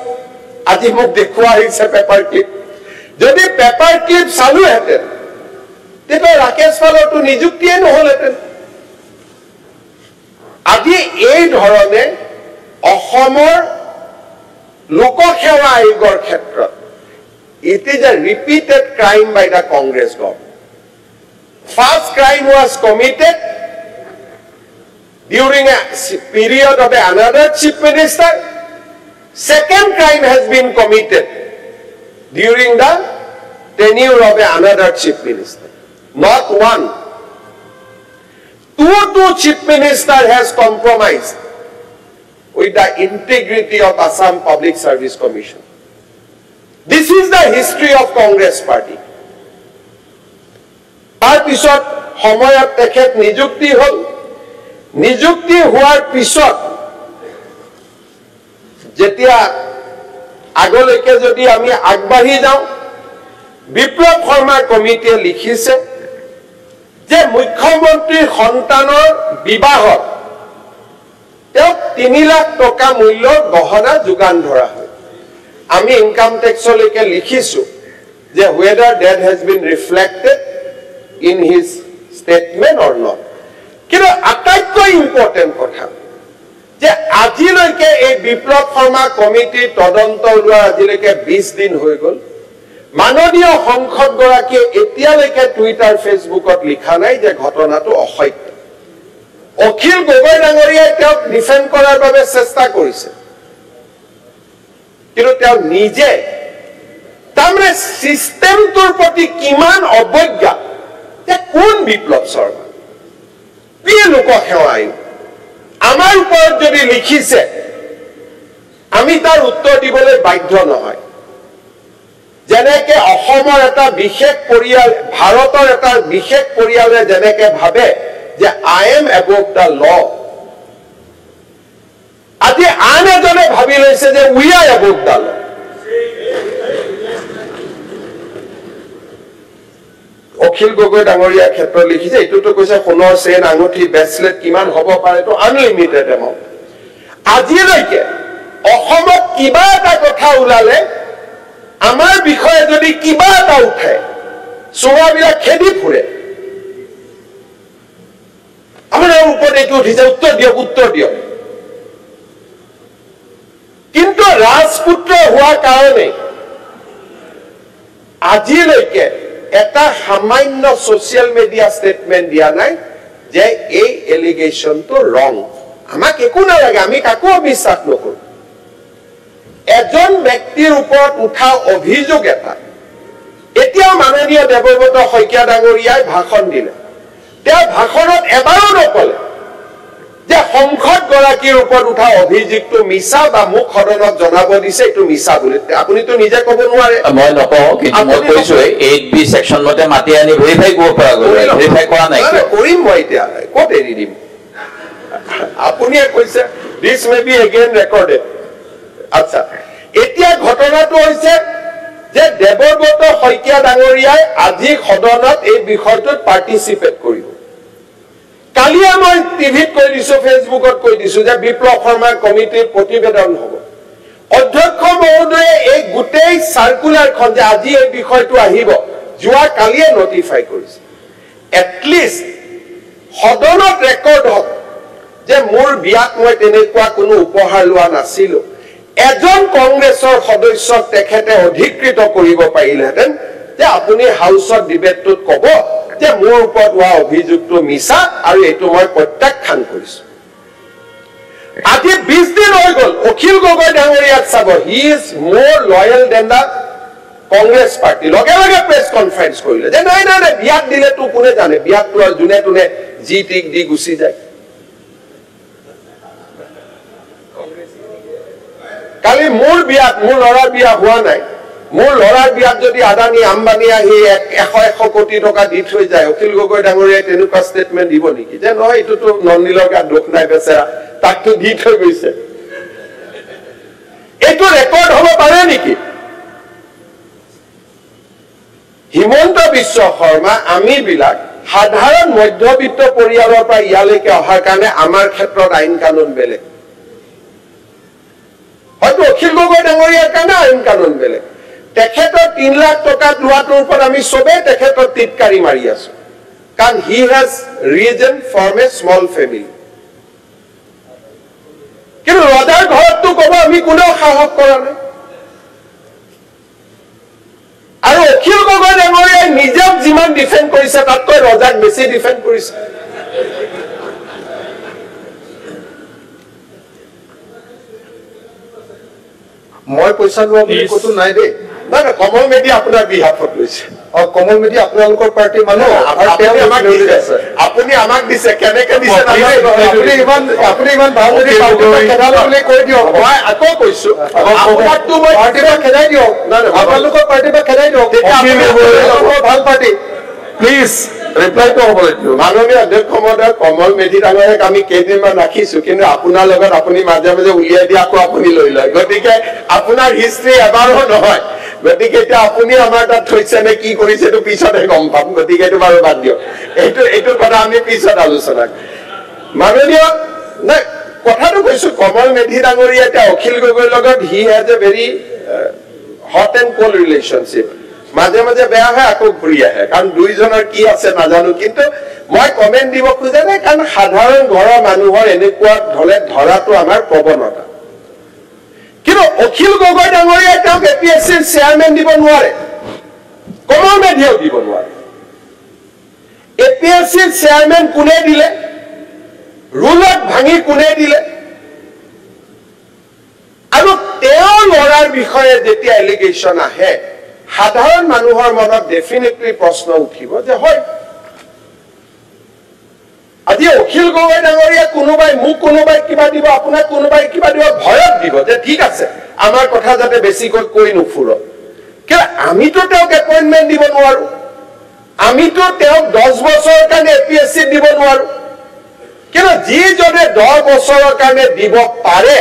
আজি মোক দেখুৱা হৈছে পেপাৰ ক্লিপ যদি পেপাৰ ক্লিপ চালু হেতেন তেতিয়া ৰাকেশ পালকটো নিযুক্তিয়ে নহলহেতেন আজি এই ধৰণে অসমৰ লোকসেৱা আয়োগৰ ক্ষেত্ৰত it is a repeated crime by the Congress government. First crime was committed during a period of another chief minister. Second crime has been committed during the tenure of another chief minister. Not one. Two chief minister has compromised with the integrity of Assam Public Service Commission. This is the history of Congress party. Our pisot homoyat tekhet nijukti hol. Nijukti huar pisot jetia agoleke jodi ami agbahi jao Biplab Sharma committee likhise je mukhyamantri সন্তানৰ বিবাহত তেওঁ 3 লাখ টকা মূল্যৰ গহনা যোগান ধৰা হয় আমি ইনকাম ট্যাক্সলৈকে লিখিছো যে whether that has been reflected in his statement or not কিন্তু আটাইতকৈ ইম্পৰ্টেন্ট কথা যে আজিলৈকে এই বিপ্লৱ শৰ্মা কমিটি তদন্ত লোৱা আজিলৈকে 20 দিন হৈ গল মাননীয় সংসদ গৰাকীয়ে এতিয়ালৈকে টুইটাৰ ফেসবুকত লিখা নাই যে ঘটনাটো অসত্য অখিল গগৈ ডাঙৰীয়াই তেওঁক ডিফেন্ড কৰাৰ বাবে চেষ্টা কৰিছে কিন্তু তেওঁ নিজে তামৰে সিস্টেমটোৰ প্ৰতি কিমান অবজ্ঞা যে কোন বিপ্লৱ শৰ্মা কি লোকসেৱা আয়োগ আমাৰ ওপৰত যদি লিখিছে আমি তাৰ উত্তৰ দিবলৈ বাধ্য নহয় যেনেকে অসমৰ এটা বিশেষ পৰিয়াল ভাৰতৰ এটা বিশেষ পৰিয়ালে যেনেকে ভাবে যে I am above the law আজি আন এজনে ভাবি লৈছে যে উই আৰ এবভ দা ল অখিল গগৈ ডাঙৰীয়াৰ ক্ষেত্ৰত লিখিছে এইটোতো কৈছে সোণৰ চেন আঙুঠি ব্ৰেচলেট কিমান হ'ব পাৰে তো আনলিমিটেড এমাউণ্ট আজিলৈকে অসমত কিবা এটা কথা ওলালে আমাৰ বিষয়ে যদি কিবা এটা উঠে চোৱাবিলাক খেদি ফুৰে আমাৰ ওপৰত এইটো উঠিছে উত্তৰ দিয়ক কিন্তু ৰাজপুত্ৰ হোৱাৰ কাৰণে আজিলৈকে এটা সামান্য সোশ্যাল মিডিয়া স্টেটমেন্ট দিয়া নাই যে এই এলিগেশনটো ৰং আমাক একো নালাগে আমি কাকো বিশ্বাস নকৰো এজন ব্যক্তিৰ ওপৰত উঠা অভিযোগ এটা এতিয়া মাননীয় দেৱব্ৰত শইকীয়া ডাঙৰীয়াই ভাষণ দিলে তেওঁ ভাষণত এবাৰো নকলে যে সংসদ গৰাকীৰ ওপৰত উঠা অভিযোগটো মিছা বা মুখ সদনত জনাব দিছে এইটো মিছা বুলি আপুনি তো নিজে ক'ব নোৱাৰে মই নকওঁ কিন্তু মই কৈছো 8B সেকশন মতে মাতি আনি ভেৰিফাই কৰিব পৰা গ'ল ভেৰিফাই কৰা নাই কৰিম মই এতিয়া ক'ত এৰি দিম আপুনিয়ে কৈছে this may be again recorded আচ্ছা এতিয়া ঘটনাটো হৈছে যে দেৱব্ৰত শইকীয়া ডাঙৰীয়াই আজি সদনত এই বিষয়টোত পাৰ্টিচিপেট কৰিব কালিয়ে মই টিভিত কৈ দিছো ফেচবুকত কৈ দিছো যে বিপ্লৱ শৰ্মা কমিটিৰ প্ৰতিবেদন হ'ব অধ্যক্ষ মহোদয়ে এই গোটেই সাৰ্কুলাৰখন যে আজি এই বিষয়টো আহিব যোৱা কালিয়ে নটিফাই কৰিছে এটলিষ্ট সদনত ৰেকৰ্ড হ'ব যে মোৰ বিয়াত মই তেনেকুৱা কোনো উপহাৰ লোৱা নাছিলো এজন কংগ্ৰেছৰ সদস্যক তেখেতে অধিকৃত কৰিব পাৰিলেহেঁতেন যে আপুনি হাউচত ডিবেটটোত ক'ব যে মোৰ ওপৰত হোৱা অভিযোগটো মিছা আৰু এইটো মই প্ৰত্যাখ্যান কৰিছো আজি 20 দিন হৈ গ'ল অখিল গগৈ ডাঙৰীয়াক চাব he is more loyal than the Congress party লগে লগে প্ৰেছ কনফাৰেন্স কৰিলে যে নাই বিয়াত দিলেতো কোনে জানে বিয়াতটো যোনে তোনে জি টিক দি গুচি যায় কালি মোৰ বিয়াত মোৰ ল'ৰাৰ বিয়া হোৱা নাই মোৰ ল'ৰাৰ বিয়াত যদি আদানী আম্বানী আহি 100 কোটি টকা দি থৈ যায় অখিল গগৈ ডাঙৰীয়াই তেনেকুৱা ষ্টেটমেন্ট দিব নেকি যে নহয় এইটোতো নন্দিলৰ গাত দুখ নাই বেচেৰা তাকতো দি থৈ গৈছে এইটো ৰেকৰ্ড হ'ব পাৰে নেকি হিমন্ত বিশ্ব শৰ্মা আমি বিলাক সাধাৰণ মধ্যবিত্ত পৰিয়ালৰ পৰা ইয়ালৈকে অহাৰ কাৰণে আমাৰ ক্ষেত্ৰত আইন কানুন বেলেগ হয়তো অখিল গগৈ ডাঙৰীয়াৰ কাৰণে আইন কানুন বেলেগ তেখেতৰ 3 লাখ টকা লোৱাটোৰ ওপৰত আমি সবে তেখেতৰ টিটকাৰি মাৰি আছো কাৰণ he has risen from a small family কিন্তু ৰজাৰ ঘৰততো ক'ব আমি কোনেও সাহস কৰা নাই আৰু অখিল গগৈ ডাঙৰীয়াই নিজেও যিমান ডিফেণ্ড কৰিছে তাতকৈ ৰজাক বেছি ডিফেণ্ড কৰিছে মই পইচা লোৱা বুলি ক'তো নাই দেই নাই কমল মেডি আপোনাৰ বিহাফত লৈছে কমল মেডি আপোনালোকৰ পাৰ্টিৰ মানুহ আপুনি আমাক দিছে কেনেকে দিছে আপুনি ইমান ভাল যদি খেদালে বুলি কৈ দিয়ক মই আকৌ কৈছো আপোনাকতো মই পাৰ্টিৰ পৰা খেদাই দিয়ক আপোনালোকৰ পাৰ্টিৰ পৰা খেদাই দিয়ক ভাল পাৰ্টি প্লিজ ৰিপ্লাইটো হ'ব লাগিব মাননীয় অধ্যক্ষ মহোদয় কমল মেধি ডাঙৰীয়াক আমি কেইদিনমান ৰাখিছো কিন্তু আপোনাৰ লগত আপুনি মাজে মাজে উলিয়াই দি আকৌ আপুনি লৈ লয় গতিকে আপোনাৰ হিষ্ট্ৰী এবাৰো নহয় গতিকে এতিয়া আপুনি আমাৰ তাত থৈছে নে কি কৰিছে এইটো পিছতহে গম পাম গতিকে এইটো বাৰু বাদ দিয়ক এইটো কথা আমি পিছত আলোচনা মাননীয় নাই কথাটো কৈছো কমল মেধি ডাঙৰীয়া এতিয়া অখিল গগৈৰ লগত he has a very hot and cold relationship মাজে মাজে বেয়া হয় আকৌ ঘূৰি আহে কাৰণ দুইজনৰ কি আছে নাজানো কিন্তু মই কমেন্ট দিব খোজা নাই কাৰণ সাধাৰণ ঘৰৰ মানুহৰ এনেকুৱা ধলে ধৰাটো আমাৰ প্ৰৱণতা কিন্তু অখিল গগৈ ডাঙৰীয়াই তেওঁক এপিএছচিৰ চেয়াৰমেন দিব নোৱাৰে কমল মেধিয়েও দিব নোৱাৰে এপিএছচিৰ চেয়াৰমেন কোনে দিলে ৰুলত ভাঙি কোনে দিলে আৰু তেওঁৰ ল'ৰাৰ বিষয়ে যেতিয়া এলিগেশ্যন আহে সাধাৰণ মানুহৰ মনত ডেফিনেটলি প্ৰশ্ন উঠিব যে হয় আজি অখিল গগৈ ডাঙৰীয়া কোনোবাই মোক কোনোবাই কিবা দিব আপোনাক কোনোবাই কিবা দিব ভয়ত দিব যে ঠিক আছে আমাৰ কথা যাতে বেছিকৈ কৈ নুফুৰক কিন্তু আমিতো তেওঁক এপইণ্টমেণ্ট দিব নোৱাৰো আমিতো তেওঁক 10 বছৰৰ কাৰণে এপিএছচি দিব নোৱাৰো কিন্তু যিজনে 10 বছৰৰ কাৰণে দিব পাৰে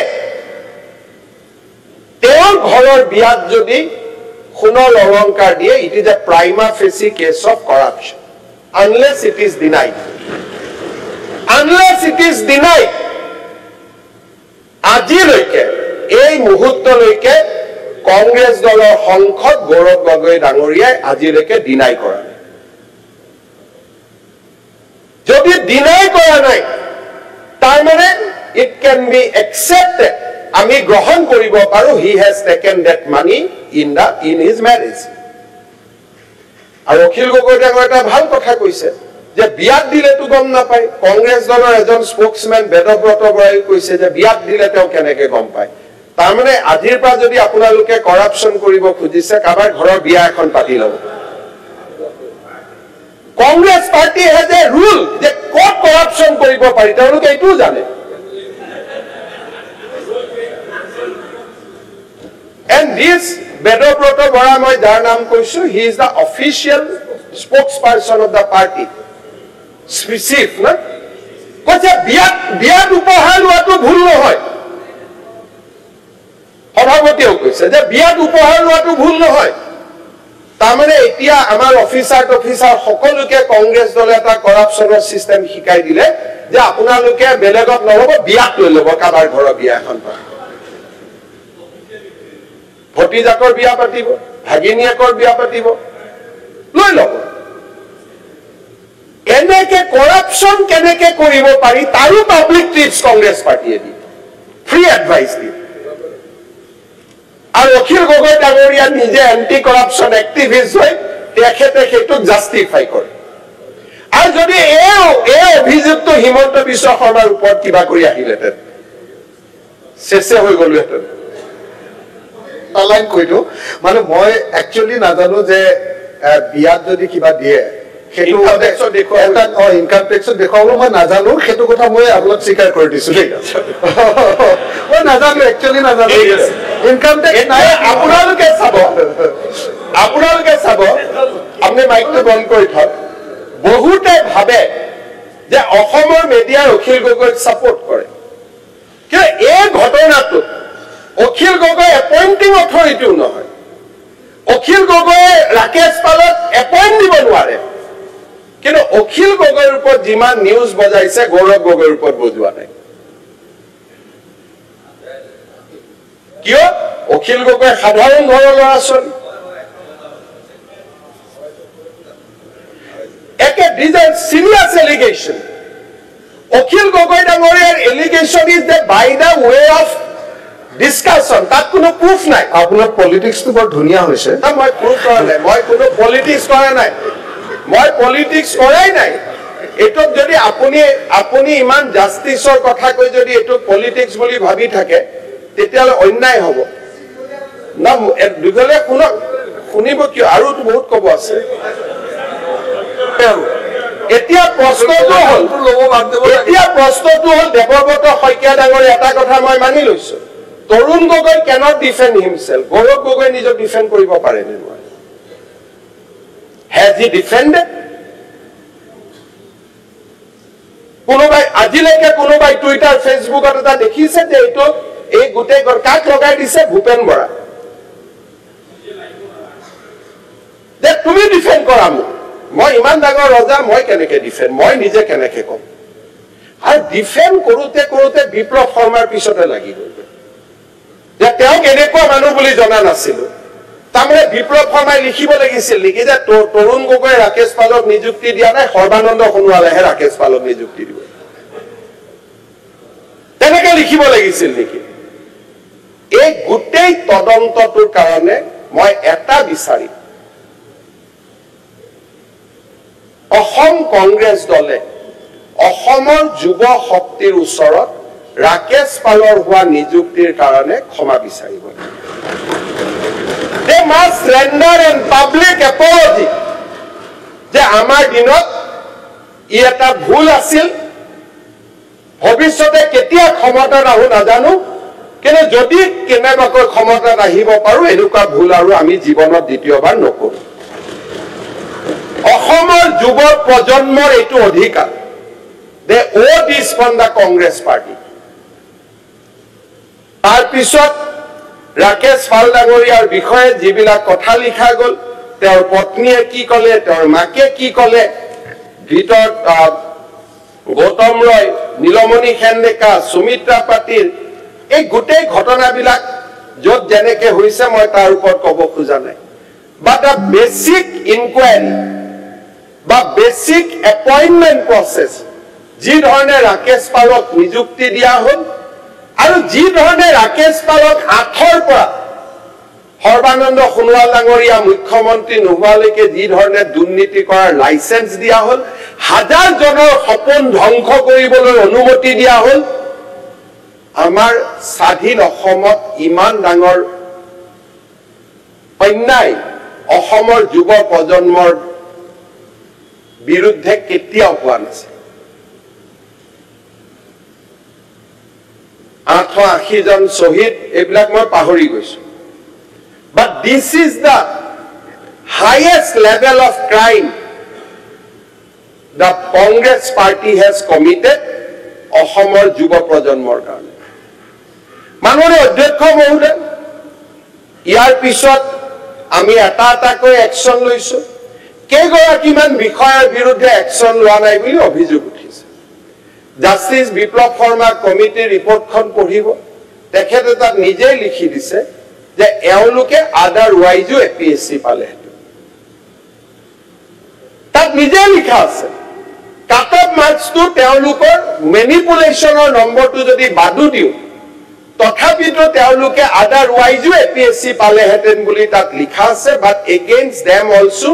তেওঁৰ ঘৰৰ বিয়াত যদি সোণৰ অলংকাৰ দিয়ে, it is a prima facie case of corruption unless it is denied. Unless it is denied. আজিলৈকে এই মুহূৰ্তলৈকে কংগ্ৰেছ দলৰ সংসদ গৌৰৱ গগৈ ডাঙৰীয়াই আজিলৈকে ডিনাই কৰা নাই। যদি ডিনাই কৰা নাই তাৰমানে it can be accepted, আমি গ্ৰহণ কৰিব পাৰো he has taken that money in his marriage. আৰু অখিল গগৈ ডাঙৰ এটা ভাল কথা কৈছে যে বিয়াত দিলেতো গম নাপায়। কংগ্ৰেছ দলৰ এজন স্পোকসমেন বেদব্ৰত বৰাই কৈছে যে বিয়াত দিলে তেওঁ কেনেকে গম পায়। তাৰমানে আজিৰ পৰা যদি আপোনালোকে কৰাপচন কৰিব খুজিছে কাবাৰ ঘৰৰ বিয়া এখন পাতি ল'ব। Congress party has a rule যে ক'ত কৰাপচন কৰিব পাৰি তেওঁলোকে এইটোও জানে। And this বেদব্ৰত বৰা মই যাৰ নাম কৈছো, he is the official spokesperson of the party. Chief না কৈছে বিয়াত উপহাৰ লোৱাটো ভুল নহয়। সভাপতিয়েও কৈছে যে বিয়াত উপহাৰ লোৱাটো ভুল নহয়। তাৰমানে এতিয়া আমাৰ অফিচাৰ সকলোকে কংগ্ৰেছ দলে এটা কৰাপচনৰ চিষ্টেম শিকাই দিলে যে আপোনালোকে বেলেগত নল'ব, বিয়াত লৈ ল'ব কাবাৰ ঘৰৰ বিয়া এখন পাতিব। ভতিজাকৰ বিয়া পাতিব, ভাগিনীয়েকৰ বিয়া পাতিব, লৈ ল'ব। কেনেকে কৰাপচন কেনেকে কৰিব পাৰি তাৰো পাব্লিক টিপছ কংগ্ৰেছ পাৰ্টিয়ে দিয়ে, ফ্ৰী এডভাইচ দিয়ে। আৰু অখিল গগৈ ডাঙৰীয়া নিজে এন্টি কৰাপচন এক্টিভিষ্ট হৈ তেখেতে সেইটোক জাষ্টিফাই কৰে। আৰু যদি এই অভিযুক্ত হিমন্ত বিশ্ব শৰ্মাৰ ওপৰত কিবা কৰি আহিলেহেঁতেন চেচে হৈ গলোহেঁতেন। লাইন কৈ দিওঁ, মানে মই একচুৱেলি নাজানো যে বিয়াত যদি কিবা দিয়ে সেইটো ইনকাম টেক্সত দেখুৱাবলৈ মই নাজানো, সেইটো কথা মই আপোনাক স্বীকাৰ কৰি দিছো দেই। মই নাজানো, একচুৱেলি নাজানো ইনকাম টেক্স নাই। আপোনালোকে চাব, আপুনি মাইকটো বন্ধ কৰি থওক। বহুতে ভাবে যে অসমৰ মিডিয়াৰ অখিল গগৈক ছাপোৰ্ট কৰে, কিন্তু এই ঘটনাটোত অখিল গগৈ এপইণ্টিং অথৰিটিও নহয়। অখিল গগৈয়ে ৰাকেশ পালক এপইণ্ট দিব নোৱাৰে, কিন্তু অখিল গগৈৰ ওপৰত যিমান নিউজ বজাইছে গৌৰৱ গগৈৰ ওপৰত বজোৱা নাই। কিয়? অখিল গগৈ সাধাৰণ ঘৰৰ ল'ৰা ছোৱালী। Serious allegation. অখিল গগৈ ডাঙৰীয়াৰ allegation is that by the way of discussion, তাত কোনো প্ৰুফ নাই। আপোনাৰ পলিটিক্সটো বৰ ধুনীয়া হৈছে। মই প্ৰুফ কৰা নাই, মই কোনো পলিটিক্স কৰা নাই, মই পলিটিক্স কৰাই নাই। এইটোক যদি আপুনি ইমান জাষ্টিছৰ কথা কৈ যদি এইটো পলিটিক্স বুলি ভাবি থাকে তেতিয়াহ'লে অন্যায় হ'ব না। দুজনে শুনক, শুনিব কিয়, আৰু বহুত ক'ব আছে। এতিয়া প্ৰশ্নটো হ'ল দেৱব্ৰত শইকীয়া ডাঙৰীয়া এটা কথা মই মানি লৈছো, Tarun Gogoi cannot defend himself. Gaurav Gogoi নিজক ডিফেণ্ড কৰিব পাৰে নে নোৱাৰে? হেজ হি ডিফেণ্ডেড? কোনোবাই আজিলৈকে কোনোবাই টুইটাৰ ফেচবুকত এটা দেখিছে যে এইটো এই গোটেই কাক লগাই দিছে? ভূপেন বৰা। যে তুমি ডিফেণ্ড কৰা মোক, মই ইমান ডাঙৰ ৰজা, মই কেনেকে ডিফেণ্ড, মই নিজে কেনেকে কম? আৰু ডিফেণ্ড কৰোঁতে কৰোঁতে বিপ্লৱ শৰ্মাৰ পিছতে লাগি গ'ল যে তেওঁক এনেকুৱা মানুহ বুলি জনা নাছিলো। তাৰমানে বিপ্লৱ শৰ্মাই লিখিব লাগিছিল নেকি যে তৰুণ গগৈ ৰাকেশ পালক নিযুক্তি দিয়া নাই, সৰ্বানন্দ সোণোৱালেহে ৰাকেশ পালক নিযুক্তি দিব? তেনেকে লিখিব লাগিছিল নেকি? এই গোটেই তদন্তটোৰ কাৰণে মই এটা বিচাৰিম, অসম কংগ্ৰেছ দলে অসমৰ যুৱ শক্তিৰ ওচৰত ৰাকেশ পালৰ হোৱা নিযুক্তিৰ কাৰণে ক্ষমা বিচাৰিব। They must render an public apology যে আমাৰ দিনত ই এটা ভুল আছিল, ভৱিষ্যতে কেতিয়া ক্ষমতাত আহো নাজানো, কিন্তু যদি কেনেবাকৈ ক্ষমতাত আহিব পাৰো এনেকুৱা ভুল আৰু আমি জীৱনত দ্বিতীয়বাৰ নকৰো। অসমৰ যুৱ প্ৰজন্মৰ এইটো অধিকাৰ। They owe this from the Congress party. তাৰ পিছত ৰাকেশ পাল ডাঙৰীয়াৰ বিষয়ে যিবিলাক কথা লিখা গ'ল, তেওঁৰ পত্নীয়ে কি ক'লে, তেওঁৰ মাকে কি ক'লে, ভিতৰত গৌতম ৰয়, নীলমণি সেনডেকা, সুমিত্ৰা পাটিল, এই গোটেই ঘটনাবিলাক য'ত যেনেকে হৈছে মই তাৰ ওপৰত ক'ব খোজা নাই। But a basic inquiry বা বেসিক এপয়েন্টমেন্ট প্রসেস যি ধৰণে ৰাকেশ পালক নিযুক্তি দিয়া হ'ল আৰু যি ধৰণে ৰাকেশ পালক 8ৰ পৰা সৰ্বানন্দ সোণোৱাল ডাঙৰীয়া মুখ্যমন্ত্ৰী নোহোৱালৈকে যি ধৰণে দুৰ্নীতি কৰাৰ লাইসেন্স দিয়া হ'ল, হাজাৰ জনৰ সপোন ধ্বংস কৰিবলৈ অনুমতি দিয়া হ'ল, আমাৰ স্বাধীন অসমত ইমান ডাঙৰ অন্যায় অসমৰ যুৱ প্ৰজন্মৰ বিৰুদ্ধে কেতিয়াও হোৱা নাছিল। 880 জন শহীদ এইবিলাক মই পাহৰি গৈছো। But this is the highest level of crime the Congress party has committed অসমৰ যুৱ প্ৰজন্মৰ কাৰণে। মাননীয় অধ্যক্ষ মহোদয়, ইয়াৰ পিছত আমি এটাকৈ একশন লৈছো। কেইগৰাকীমান বিষয়ৰ বিৰুদ্ধে একশন লোৱা নাই বুলি অভিযোগ উঠিছে। জাষ্টিস বিপ্লৱ শৰ্মা কমিটিৰ ৰিপৰ্টখন পঢ়িব, তেখেতে তাত নিজেই লিখি দিছে যে এওঁলোকে আদাৰৱাইজো এপিএসসি পালে। তাত নিজে লিখা আছে কাট অফ মাৰ্কসটো তেওঁলোকৰ মেনিপুলেশ্যনৰ নম্বৰটো যদি বাদু দিও তথাপিতো তেওঁলোকে আদাৰৱাইজো এপিএসসি পালেহেঁতেন বুলি তাত লিখা আছে। বাট এগেইনষ্ট দেম অলসো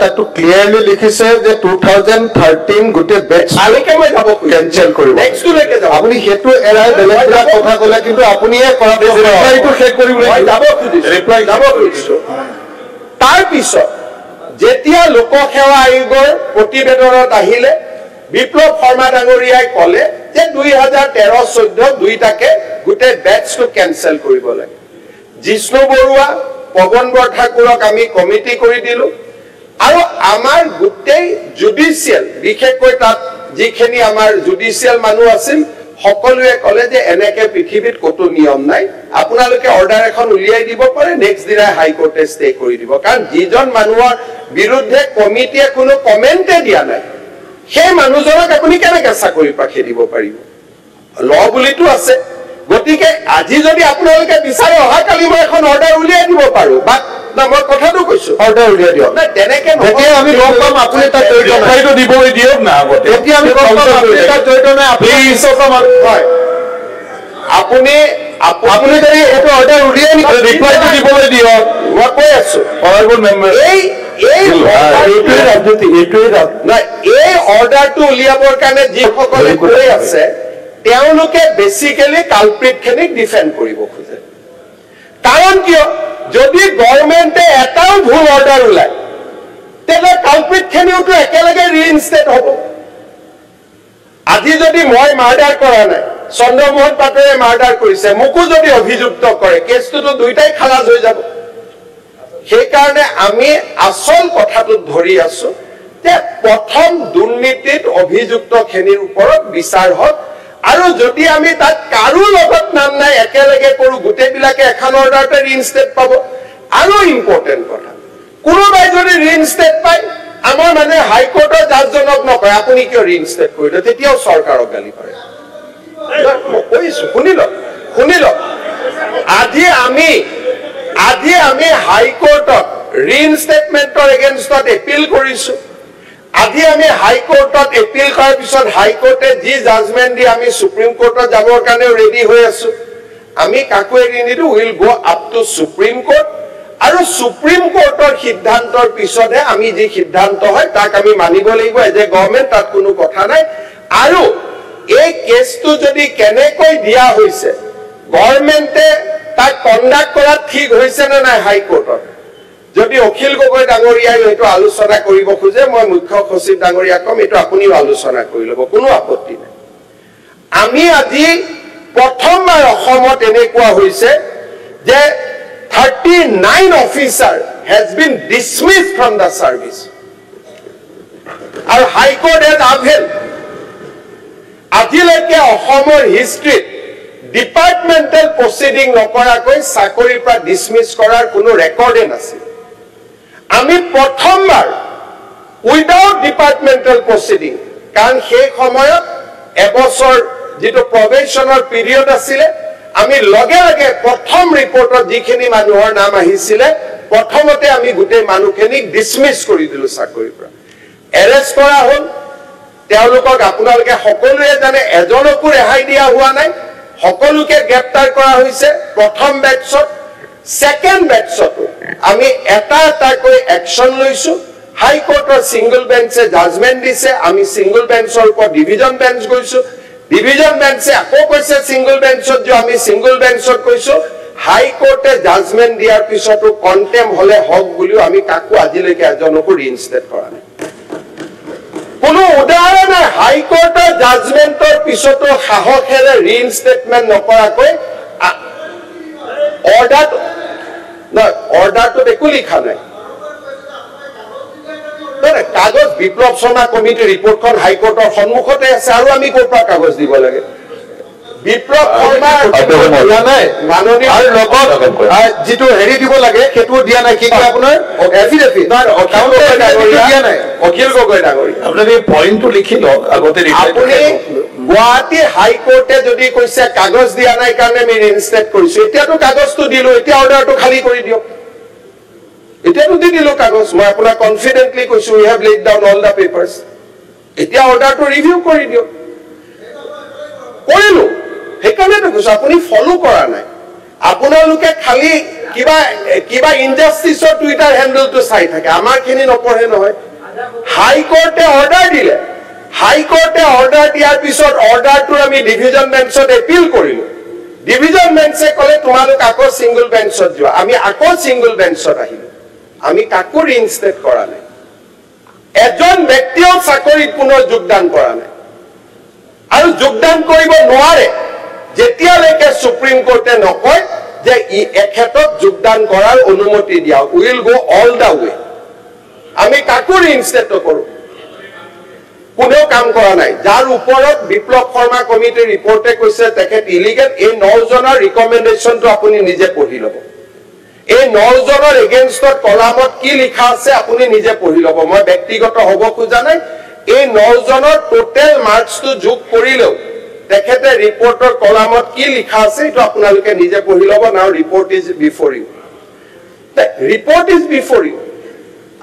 তাতো ক্লিয়াৰলি লিখিছে যে 2013 গোটেই বেটছ আলৈকে মই যাব কেনচেল কৰিব। নেক্সটলৈকে যাব। আপুনি সেইটো এৰাই বেলেগ কথা ক'লে, কিন্তু আপুনিয়ে কৰা ৰিপ্লাইটো শেষ কৰিবলৈ যাব খুজিছো, ৰিপ্লাই যাব খুজিছো। তাৰ পিছত যেতিয়া লোকসেৱা আয়োগৰ প্ৰতিবেদনত আহিলে, বিপ্লৱ শৰ্মা ডাঙৰীয়াই ক'লে যে 2013-14 দুইটাকে গোটেই বেটছটো কেনচেল কৰিব লাগে। জিষ্ণু বৰুৱা, পৱন বৰঠাকুৰক আমি কমিটি কৰি দিলো আৰু আমাৰ গোটেই জুডিচিয়েল, বিশেষকৈ তাত যিখিনি আমাৰ জুডিচিয়েল মানুহ আছিল, সকলোৱে ক'লে যে এনেকে পৃথিৱীত কতো নিয়ম নাই, আপোনালোকে অৰ্ডাৰ এখন উলিয়াই দিব পাৰে, নেক্সট দিনা হাইকোৰ্টে ষ্টে কৰি দিব। কাৰণ যিজন মানুহৰ বিৰুদ্ধে কমিটিয়ে কোনো কমেণ্টে দিয়া নাই, সেই মানুহজনক আপুনি কেনেকে চাকৰি পৰা খেদিব পাৰিব? ল বুলিতো আছে। গতিকে আজি যদি আপোনালোকে বিচাৰে অহাকালি মই এখন অৰ্ডাৰ উলিয়াই দিব পাৰো, বা মই কথাটো কৈছো অৰ্ডাৰ উলিয়াই দিয়ক। তেনেকে আমি গম পাম আপুনি তাত জড়িত নাই, দিবলৈ দিয়ক না আগতে। এতিয়া আমি গম পাম আপুনি তাত জড়িত নাই, আপুনি যদি এইটো অৰ্ডাৰ উলিয়াই ৰিপ্লাইটো দিবলৈ দিয়ক। মই কৈ আছো এই অৰ্ডাৰটো উলিয়াবৰ কাৰণে যিসকলে কৈ আছে তেওঁলোকে বেসিক্যালি কালপ্ৰিটখিনিক ডিফেন্ড কৰিব খোজে। কাৰণ কিয়, যদি গভৰ্ণমেণ্টে এটাও ভুল অৰ্ডাৰ ওলায় তেনে কালপ্ৰিটখিনিওতো একেলগে ৰিইনষ্টেট হ'ব। আজি যদি মই মাৰ্ডাৰ কৰা নাই, চন্দ্ৰমোহন পাটোৱাৰীয়ে মাৰ্ডাৰ কৰিছে, মোকো যদি অভিযুক্ত কৰে, কেছটোতো দুইটাই খালাস হৈ যাব। সেইকাৰণে আমি আচল কথাটোত ধৰি আছো যে প্ৰথম দুৰ্নীতিত অভিযুক্তখিনিৰ ওপৰত বিচাৰ হওক, আৰু যদি আমি তাত কাৰো লগত নাম নাই একেলগে কৰো, গোটেইবিলাকে এখন অৰ্ডাৰতে ৰিইনষ্টেট পাব। আৰু ইম্পৰ্টেণ্ট কথা, কোনোবাই যদি ৰিইনষ্টেট পায়, আমাৰ মানে হাইকোৰ্টৰ জাজজনক নকয় আপুনি কিয় ৰিইনষ্টেট কৰিলে, তেতিয়াও চৰকাৰক গালি পাৰে। মই কৈছো শুনি লওক। আজি আমি হাইকোৰ্টত ৰিইনষ্টেটমেণ্টৰ এগেইনষ্টত এপিল কৰিছো। আজি আমি হাইকোৰ্টত এপিল কৰাৰ পিছত হাইকোৰ্টে যি জাজমেণ্ট দি আমি সুপ্ৰিম কোৰ্টত যাবৰ কাৰণে ৰেডি হৈ আছো। আমি কাকো এৰি নিদিওঁ, will go up to supreme court, আৰু সুপ্ৰিম কোৰ্টৰ সিদ্ধান্তৰ পিছতহে আমি যি সিদ্ধান্ত হয় তাক আমি মানিব লাগিব এজ এ গভৰ্ণমেণ্ট, তাত কোনো কথা নাই। আৰু এই কেছটো যদি কেনেকৈ দিয়া হৈছে, গভৰ্ণমেণ্টে তাক কণ্ডাক্ট কৰাত ঠিক হৈছে নে নাই হাইকোৰ্টত, যদি অখিল গগৈ ডাঙৰীয়াই এইটো আলোচনা কৰিব খোজে, মই মুখ্য সচিব ডাঙৰীয়াক কম এইটো আপুনিও আলোচনা কৰি ল'ব, কোনো আপত্তি নাই। আমি আজি প্ৰথমবাৰ অসমত এনেকুৱা হৈছে যে 39 officer has been dismissed from the service. আৰু হাইকোৰ্ট এজ আভেল আজিলৈকে অসমৰ হিষ্ট্ৰীত ডিপাৰ্টমেণ্টেল প্ৰচিডিং নকৰাকৈ চাকৰিৰ পৰা ডিছমিছ কৰাৰ কোনো ৰেকৰ্ডে নাছিল আমি প্ৰথমবাৰ উইদাউট ডিপাৰ্টমেণ্টেল প্ৰচিডিং কাৰণ সেই সময়ত এবছৰ যেটো প্ৰবেশনৰ পিৰিয়ড আছিলে আমি লগে লগে প্ৰথম ৰিপৰ্টত যিখিনি মানুহৰ নাম আহিছিলে প্ৰথমতে আমি গুটে মানুহখিনিক ডিসমিস কৰি দিলো চাকৰিৰ পৰা এৰেষ্ট কৰা হ'ল তেওঁলোকক আপোনালোকে সকলোৱে জানে এজনকো ৰেহাই দিয়া হোৱা নাই সকলোকে গ্ৰেপ্তাৰ কৰা হৈছে প্ৰথম বেটছত সেকেন্ড বেটছত আমি এটা এটাকৈ একশন লৈছো হাই কোৰ্টৰ সিঙ্গল বেঞ্চে জাজমেন্ট দিছে আমি সিঙ্গল বেঞ্চৰ ওপৰত ডিভিজন বেঞ্চ গৈছো ডিভিজন বেঞ্চে আকৌ কৈছে সিঙ্গল বেঞ্চত যে আমি সিঙ্গল বেঞ্চত কৈছো হাই কোর্টে জাজমেন্ট দিয়াৰ পিছতো কন্টেম হলে হক বুলিও আমি কাকো আজিলৈকে এজনকো ৰিইনষ্টেট কৰা নাই কোনো উদাহৰণ নাই হাই কোৰ্টৰ জাজমেন্টৰ পিছতো সাহসেৰে ৰিইনষ্টেটমেন্ট নকৰাকৈ অৰ্ডাৰটো একো লিখা নাই কাগজ বিপ্লৱ শৰ্মা কমিটি ৰিপৰ্টখন হাই কোৰ্টৰ সন্মুখতে আছে আৰু আমি ক'ৰ পৰা কাগজ দিব লাগে বিপ্লৱ শৰ্মা দিয়া নাই মাননীয় আৰু লগত যেটো হেৰি দিব লাগে সেইটো দিয়া নাই কি কয় আপোনাৰ এফিডেভিট দিয়া নাই অখিল গগৈ ডাঙৰীয়া আপুনি পইণ্টটো লিখি লওক আগতে আপুনি গুৱাহাটী হাই কোৰ্টে যদি কৈছে কাগজ দিয়া নাই কাৰণে আমি ৰিইনষ্টেট কৰিছো এতিয়াতো কাগজটো দিলো এতিয়া অৰ্ডাৰটো খালি কৰি দিয়ক এতিয়াতো দি দিলো কাগজ মই আপোনাক কনফিডেন্টলি কৈছো we have laid down all the papers এতিয়া অৰ্ডাৰটো ৰিভিউ কৰি দিয়ক কৰিলো হেকানেটো কৈছো আপুনি ফলো কৰা নাই আপোনালোকে খালি কিবা ইনজাস্টিসৰ টুইটাৰ হ্যান্ডেলটো চাই থাকে আমাৰ খিনি নপঢ়ে নহয় হাই কোৰ্টে অৰ্ডাৰ দিলে হাই কোৰ্টে অৰ্ডাৰ দিয়াৰ পিছত অৰ্ডাৰটো আমি ডিভিজন বেঞ্চত এপিল কৰিলো ডিভিজন বেঞ্চে কলে তোমালোক আকৌ সিঙ্গল বেঞ্চত যোৱা আমি আকৌ সিঙ্গল বেঞ্চত আহিলো আমি কাকো ৰিইনষ্টেট কৰা নাই এজন ব্যক্তিও চাকৰিত পুনৰ যোগদান কৰা নাই আৰু যোগদান কৰিব নোৱাৰে যেতিয়ালৈকে সুপ্ৰিম কোৰ্টে নকয় যে ই এক্ষেত্ৰত যোগদান কৰাৰ অনুমতি দিয়া উইল গো অল দা ৱে আমি কাকো ৰিইনষ্টেট কৰো কোনো কাম কৰা নাই যাৰ ওপৰত বিপ্লৱ শৰ্মা কমিটিৰ ৰিপৰ্টে কৈছে তেখেত ইলিগেল এই 9 জনৰ ৰিকমেন্ডেশনটো আপুনি নিজে পঢ়ি ল'ব এই 9 জনৰ এগেইনষ্টত কলামত কি লিখা আছে আপুনি নিজে পঢ়ি ল'ব মই ব্যক্তিগত হ'ব খোজা নাই এই 9 জনৰ টোটাল মাৰ্কসটো যোগ কৰিলেও তেখেতে ৰিপৰ্টৰ কলামত কি লিখা আছে এটা আপোনালোকে নিজে পঢ়ি ল'ব now report is before you report is before you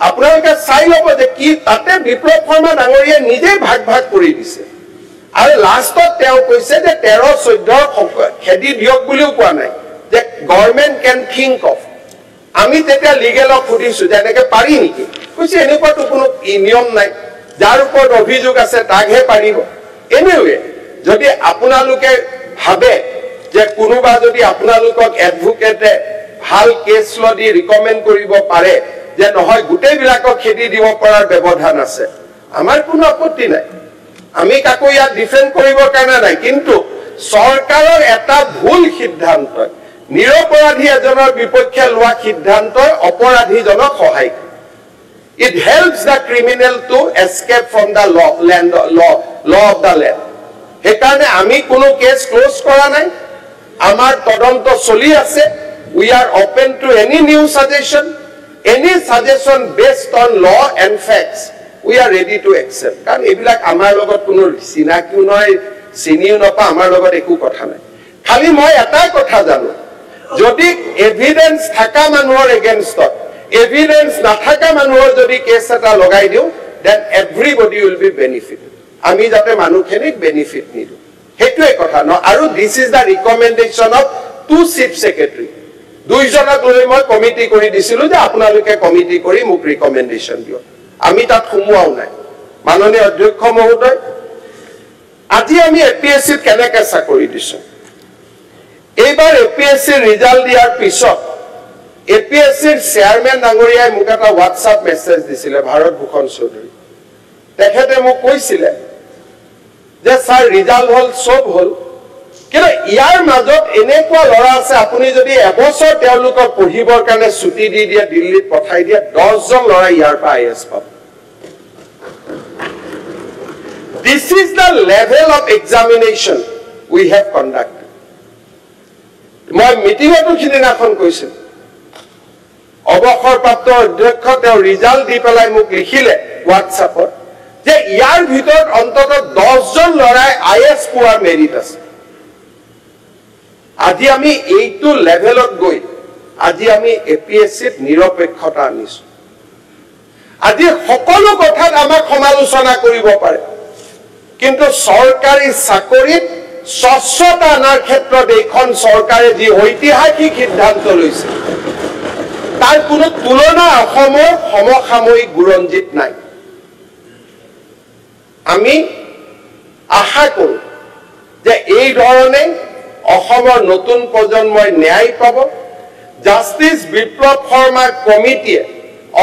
আপোনালোকে চাই ল'ব যে কি তাতে বিপ্লৱ শৰ্মা ডাঙৰীয়া নিজে ভাগ ভাগ কৰি দিছে আৰু লাষ্টত তেওঁ কৈছে যে 13 14 খেদি দিয়ক বুলিও কোৱা নাই যে গভৰ্নমেন্ট ক্যান থিংক অফ আমি তেতিয়া লিগেলক সুধিছো যে এনেকে পাৰি নেকি কৈছে এনেকুৱাটো কোনো নিয়ম নাই যাৰ ওপৰত অভিযোগ আছে তাকহে পাৰিব এনিৱে যদি আপোনালোকে ভাবে যে কোনোবা যদি আপোনালোকক এডভোকেটে ভাল কেছ ল দি ৰিকমেন্ড কৰিব পাৰে যে নহয় গুটেই বিলাকক খেদি দিব পৰাৰ ব্যৱধান আছে আমাৰ কোনো আপত্তি নাই আমি কাকো ইয়াত ডিফেন্ড কৰিবৰ কাৰণে নাই কিন্তু সৰকাৰৰ এটা ভুল সিদ্ধান্ত নিৰপৰাধী এজনৰ বিপক্ষে লোৱা সিদ্ধান্তই অপৰাধীজনক সহায় কৰে it helps the criminal to escape from the law of the land হেকাৰণে আমি কোনো কেছ ক্লোজ কৰা নাই আমাৰ তদন্ত চলি আছে we are open to any new suggestion based on law and facts we are ready to accept কাৰণ এইবিলাক আমাৰ লগত কোনো চিনাকিও নহয় চিনিও নপা আমাৰ লগত একো কথা নাই খালি মই এটা কথা জানো যদি এভিডেন্স থাকা মানুহৰ এগেইনষ্টত এভিডেন্স নাথাকা মানুহৰ যদি কেছ এটা লগাই দিও then everybody will be benefited আমি যাতে মানুহখিনিক বেনিফিট নিদো হেতুৱে কথা ন আৰু this is the recommendation of two chief secretary দুইজনক লৈ মই কমিটি কৰি দিছিলো যে আপোনালোকে কমিটি কৰি মোক ৰিকমেন্ডেশন দিও আমি তাত খুমুৱাও নাই মাননীয় অধ্যক্ষ মহোদয় আজি আমি এপিএসসি কেনেকে চাকৰি দিছো এইবাৰ এপিএসসি ৰিজাল্ট দিয়াৰ পিছত এপিএসসিৰ চেয়াৰম্যান ডাঙৰীয়াই মোক এটা হোৱাটছআপ মেছেজ দিছিলে ভাৰত ভূষণ চৌধুৰী তেখেতে মোক কৈছিলে যে স্যাৰ ৰিজাল্ট হল সব হল কিন্তু ইয়াৰ মাজত এনেকুৱা লৰা আছে আপুনি যদি এবছৰ তেওঁলোকক পঢ়িবৰ কাৰণে ছুটি দি দিয়ে দিল্লীত পঠাই দিয়ে 10 জন লৰা ইয়াৰ পৰা আইএছ পাব This is the level of examination we have conducted. মই মিটিঙতো সিদিনাখন কৈছিল অৱসৰপ্ৰাপ্ত অধ্যক্ষ তেওঁ ৰিজাল্ট দি পেলাই মোক লিখিলে হোৱাটছআপত যে ইয়াৰ ভিতৰত অন্ততঃ 10 জন লৰাই আইএছ পোৱাৰ মেৰিট আছে আজি আমি এইটো লেভেলত গৈ আজি আমি এপিএসসিত নিৰপেক্ষতা আনিছো আজি সকলো কথাত আমাক সমালোচনা কৰিব পাৰে কিন্তু সৰকাৰী চাকৰিত স্বচ্ছতা আনাৰ ক্ষেত্ৰত এইখন চৰকাৰে যি ঐতিহাসিক সিদ্ধান্ত লৈছে তাৰ কোনো তুলনা অসমৰ সমসাময়িক বুৰঞ্জীত নাই আমি আশা কৰো যে এই ধৰণে অসমৰ নতুন প্ৰজন্মই ন্যায় পাব জাষ্টিস বিপ্লৱ শৰ্মা কমিটিয়ে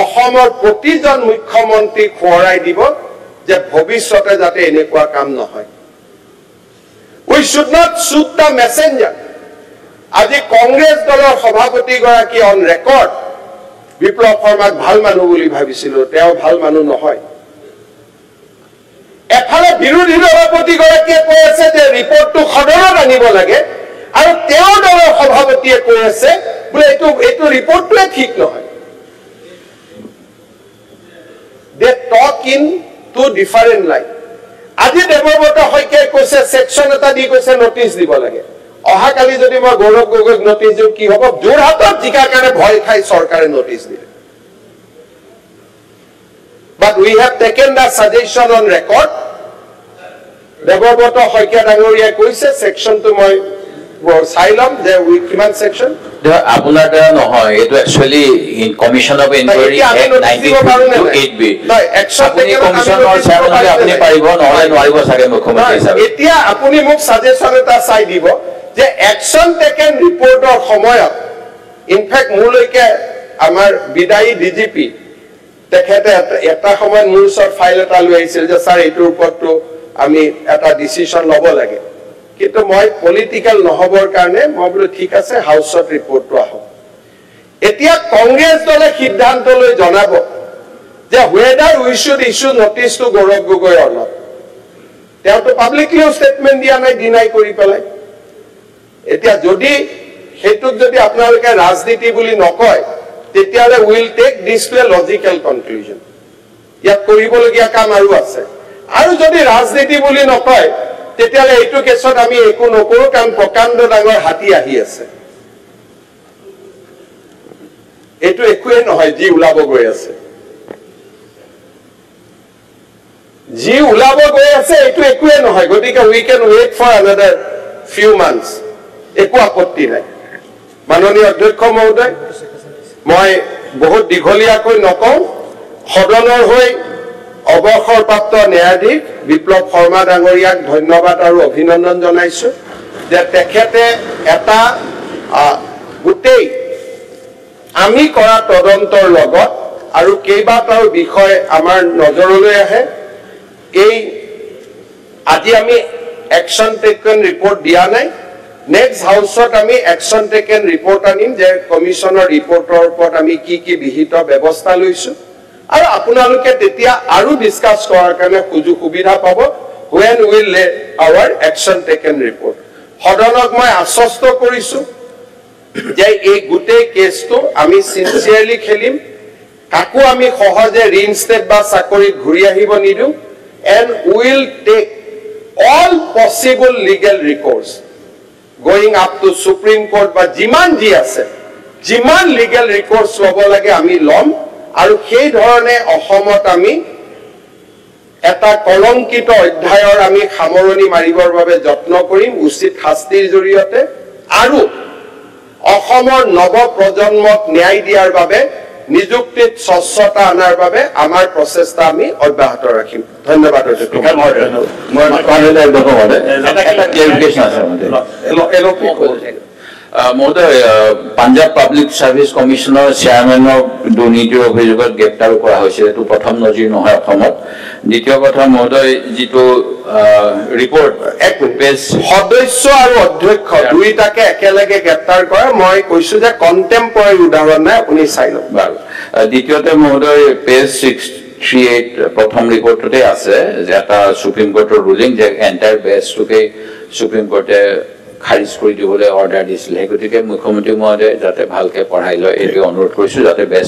অসমৰ প্ৰতিজন মুখ্যমন্ত্ৰীক খোৱাই দিব যে ভৱিষ্যতে যাতে এনেকুৱা কাম নহয় We should not shoot the messenger. আজি কংগ্ৰেছ দলৰ সভাপতি গৰাকী অন ৰেকৰ্ড বিপ্লৱ শৰ্মাক ভাল মানুহ বুলি ভাবিছিলো তেওঁ ভাল মানুহ নহয় এফালে বিৰোধী সভাপতি গৰাকীয়ে কৈ আছে যে ৰিপৰ্টটো সদনত আনিব লাগে আৰু তেওঁৰ দলৰ সভাপতিয়ে কৈ আছে বোলে এইটো ৰিপৰ্টটোৱে ঠিক নহয় They talk in two different lines. আজি দেৱব্ৰত শইকীয়াই কৈছে সেকশন এটা দি কৈছে নোটিস দিব লাগে অহাকালি যদি মই গৌৰৱ গগৈক নোটিস দিও কি হ'ব যোৰহাটত জিকাৰ কাৰণে ভয় খাই চৰকাৰে নোটিস দিলে But we have taken the suggestion on record. Debabrata Saikia ডাঙৰীয়াই কৈছে সেকশনটো মই সাইলম যে উই কিমান সেকশন আপোনাৰ দ্বাৰা নহয় এটো actually in commission of inquiry act 1958 বি আপুনি কমিশনৰ চেয়াৰমেন আপুনি পাৰিব নহলে নোৱাৰিব সাগে মুখ্যমন্ত্ৰী হিচাপে এতিয়া আপুনি মোক সাজেশন এটা চাই দিব যে একশন টেকেন ৰিপৰ্টৰ সময়ত ইনফ্যাক্ট মূলৈকে আমাৰ বিদায়ী ডিজিপি তেখেতে এটা সময় মোৰ ওচৰত ফাইল এটা লৈ আহিছিল যে স্যাৰ এইটোৰ ওপৰতো আমি এটা ডিসিশন ল'ব লাগে কিন্তু মই পলিটিক্যাল নহবৰ কাৰণে মই বলো ঠিক আছে হাউসত ৰিপৰ্টটো আহক এতিয়া কংগ্ৰেছ দলে সিদ্ধান্ত লৈ জনাব যে whether we should issue notice to Gaurav Gogoi or not তেওঁটো পাব্লিকলি ষ্টেটমেন্ট দিয়া নাই ডিনাই কৰি পেলাই এতিয়া যদি হেতুক যদি আপোনালোকে ৰাজনীতি বুলি নকয় তেতিয়ালে will take this to a logical conclusion ইয়াত কৰিবলগীয়া কাম আৰু আছে আৰু যদি ৰাজনীতি বুলি নকয় তেতিয়ালে এইটো কেছত আমি একো নকৰো কাৰণ প্ৰকাণ্ড ডাঙৰ হাতী আহি আছে এইটো একোৱে নহয় যি উলাব গৈ আছে যি উলাব গৈ আছে এইটো একোৱে নহয় গতিকে we can wait for another few months একো আপত্তি নাই মাননীয় অধ্যক্ষ মহোদয় মই বহুত দীঘলীয়াকৈ নকওঁ সদনৰ হৈ অৱসৰপ্ৰাপ্ত ন্যায়াধীশ বিপ্লৱ শৰ্মা ডাঙৰীয়াক ধন্যবাদ আৰু অভিনন্দন জনাইছো যে তেখেতে এটা গোটেই আমি কৰা তদন্তৰ লগত আৰু কেইবাটাও বিষয় আমাৰ নজৰলৈ আহে এই আজি আমি একশন টেকেন ৰিপৰ্ট দিয়া নাই নেক্সট হাউসত আমি একশন টেকেন ৰিপৰ্ট আনিম যে কমিশনৰ ৰিপৰ্টৰ ওপৰত আমি কি কি বিহিত ব্যৱস্থা লৈছো আৰু আপোনালোকে তেতিয়া আৰু ডিসকাস কৰাৰ কাৰণে সুবিধা পাব when we lay our action taken report সদনক মই আশ্বস্ত কৰিছো যে এই গোটেই কেছটো আমি সিনসিয়াৰলি খেলিম কাকো আমি সহজে ৰিইনষ্টেট বা চাকৰিত ঘূৰি আহিব নিদু and will take all possible legal recourse going up to Supreme Court বা যিমান যি আছে যিমান legal recourse ল'ব লাগে আমি ল'ম আৰু সেই ধৰণে অসমত আমি এটা কলংকিত অধ্যায়ৰ আমি সামৰণি মাৰিবৰ বাবে যত্ন কৰিম উচিত শাস্তিৰ জৰিয়তে আৰু অসমৰ নৱ প্ৰজন্মক ন্যায় দিয়াৰ বাবে নিযুক্তিত স্বচ্ছতা আনাৰ বাবে আমাৰ প্ৰচেষ্টা আমি অব্যাহত ৰাখিম ধন্যবাদ মই পানেলে দেখোৱালে এটা ক্লেৰিফিকেশন আছে মহোদয় পাঞ্জাব পাব্লিক সাৰ্ভিস কমিশনৰ চেয়াৰমেনৰ দুৰ্নীতিৰ অভিযোগত গ্ৰেপ্তাৰ কৰা হৈছে এটো প্ৰথম নজিৰ নহয় অসমত দ্বিতীয় কথা মহোদয় যিটো ৰিপৰ্ট এক পেজ সদস্য আৰু অধ্যক্ষ দুইটাকে একেলগে গ্ৰেপ্তাৰ কৰা মই কৈছো যে কন্টেম্পৰাৰী উদাহৰণ নাই আপুনি চাই লওক বাৰু দ্বিতীয়তে মহোদয় পেজ 3.38 প্ৰথম ৰিপৰ্টতে আছে যে এটা সুপ্ৰিম কোৰ্টৰ ৰুলিং যে এণ্টায়াৰ বেচটোকে সুপ্ৰিম কোৰ্টে খাৰিজ কৰি দিবলৈ অৰ্ডাৰ দিছিল। সেই গতিকে মুখ্যমন্ত্ৰী মহোদয়ে যাতে ভালকে পঢ়াই লয় এইটো অনুৰোধ কৰিছো যাতে বেচ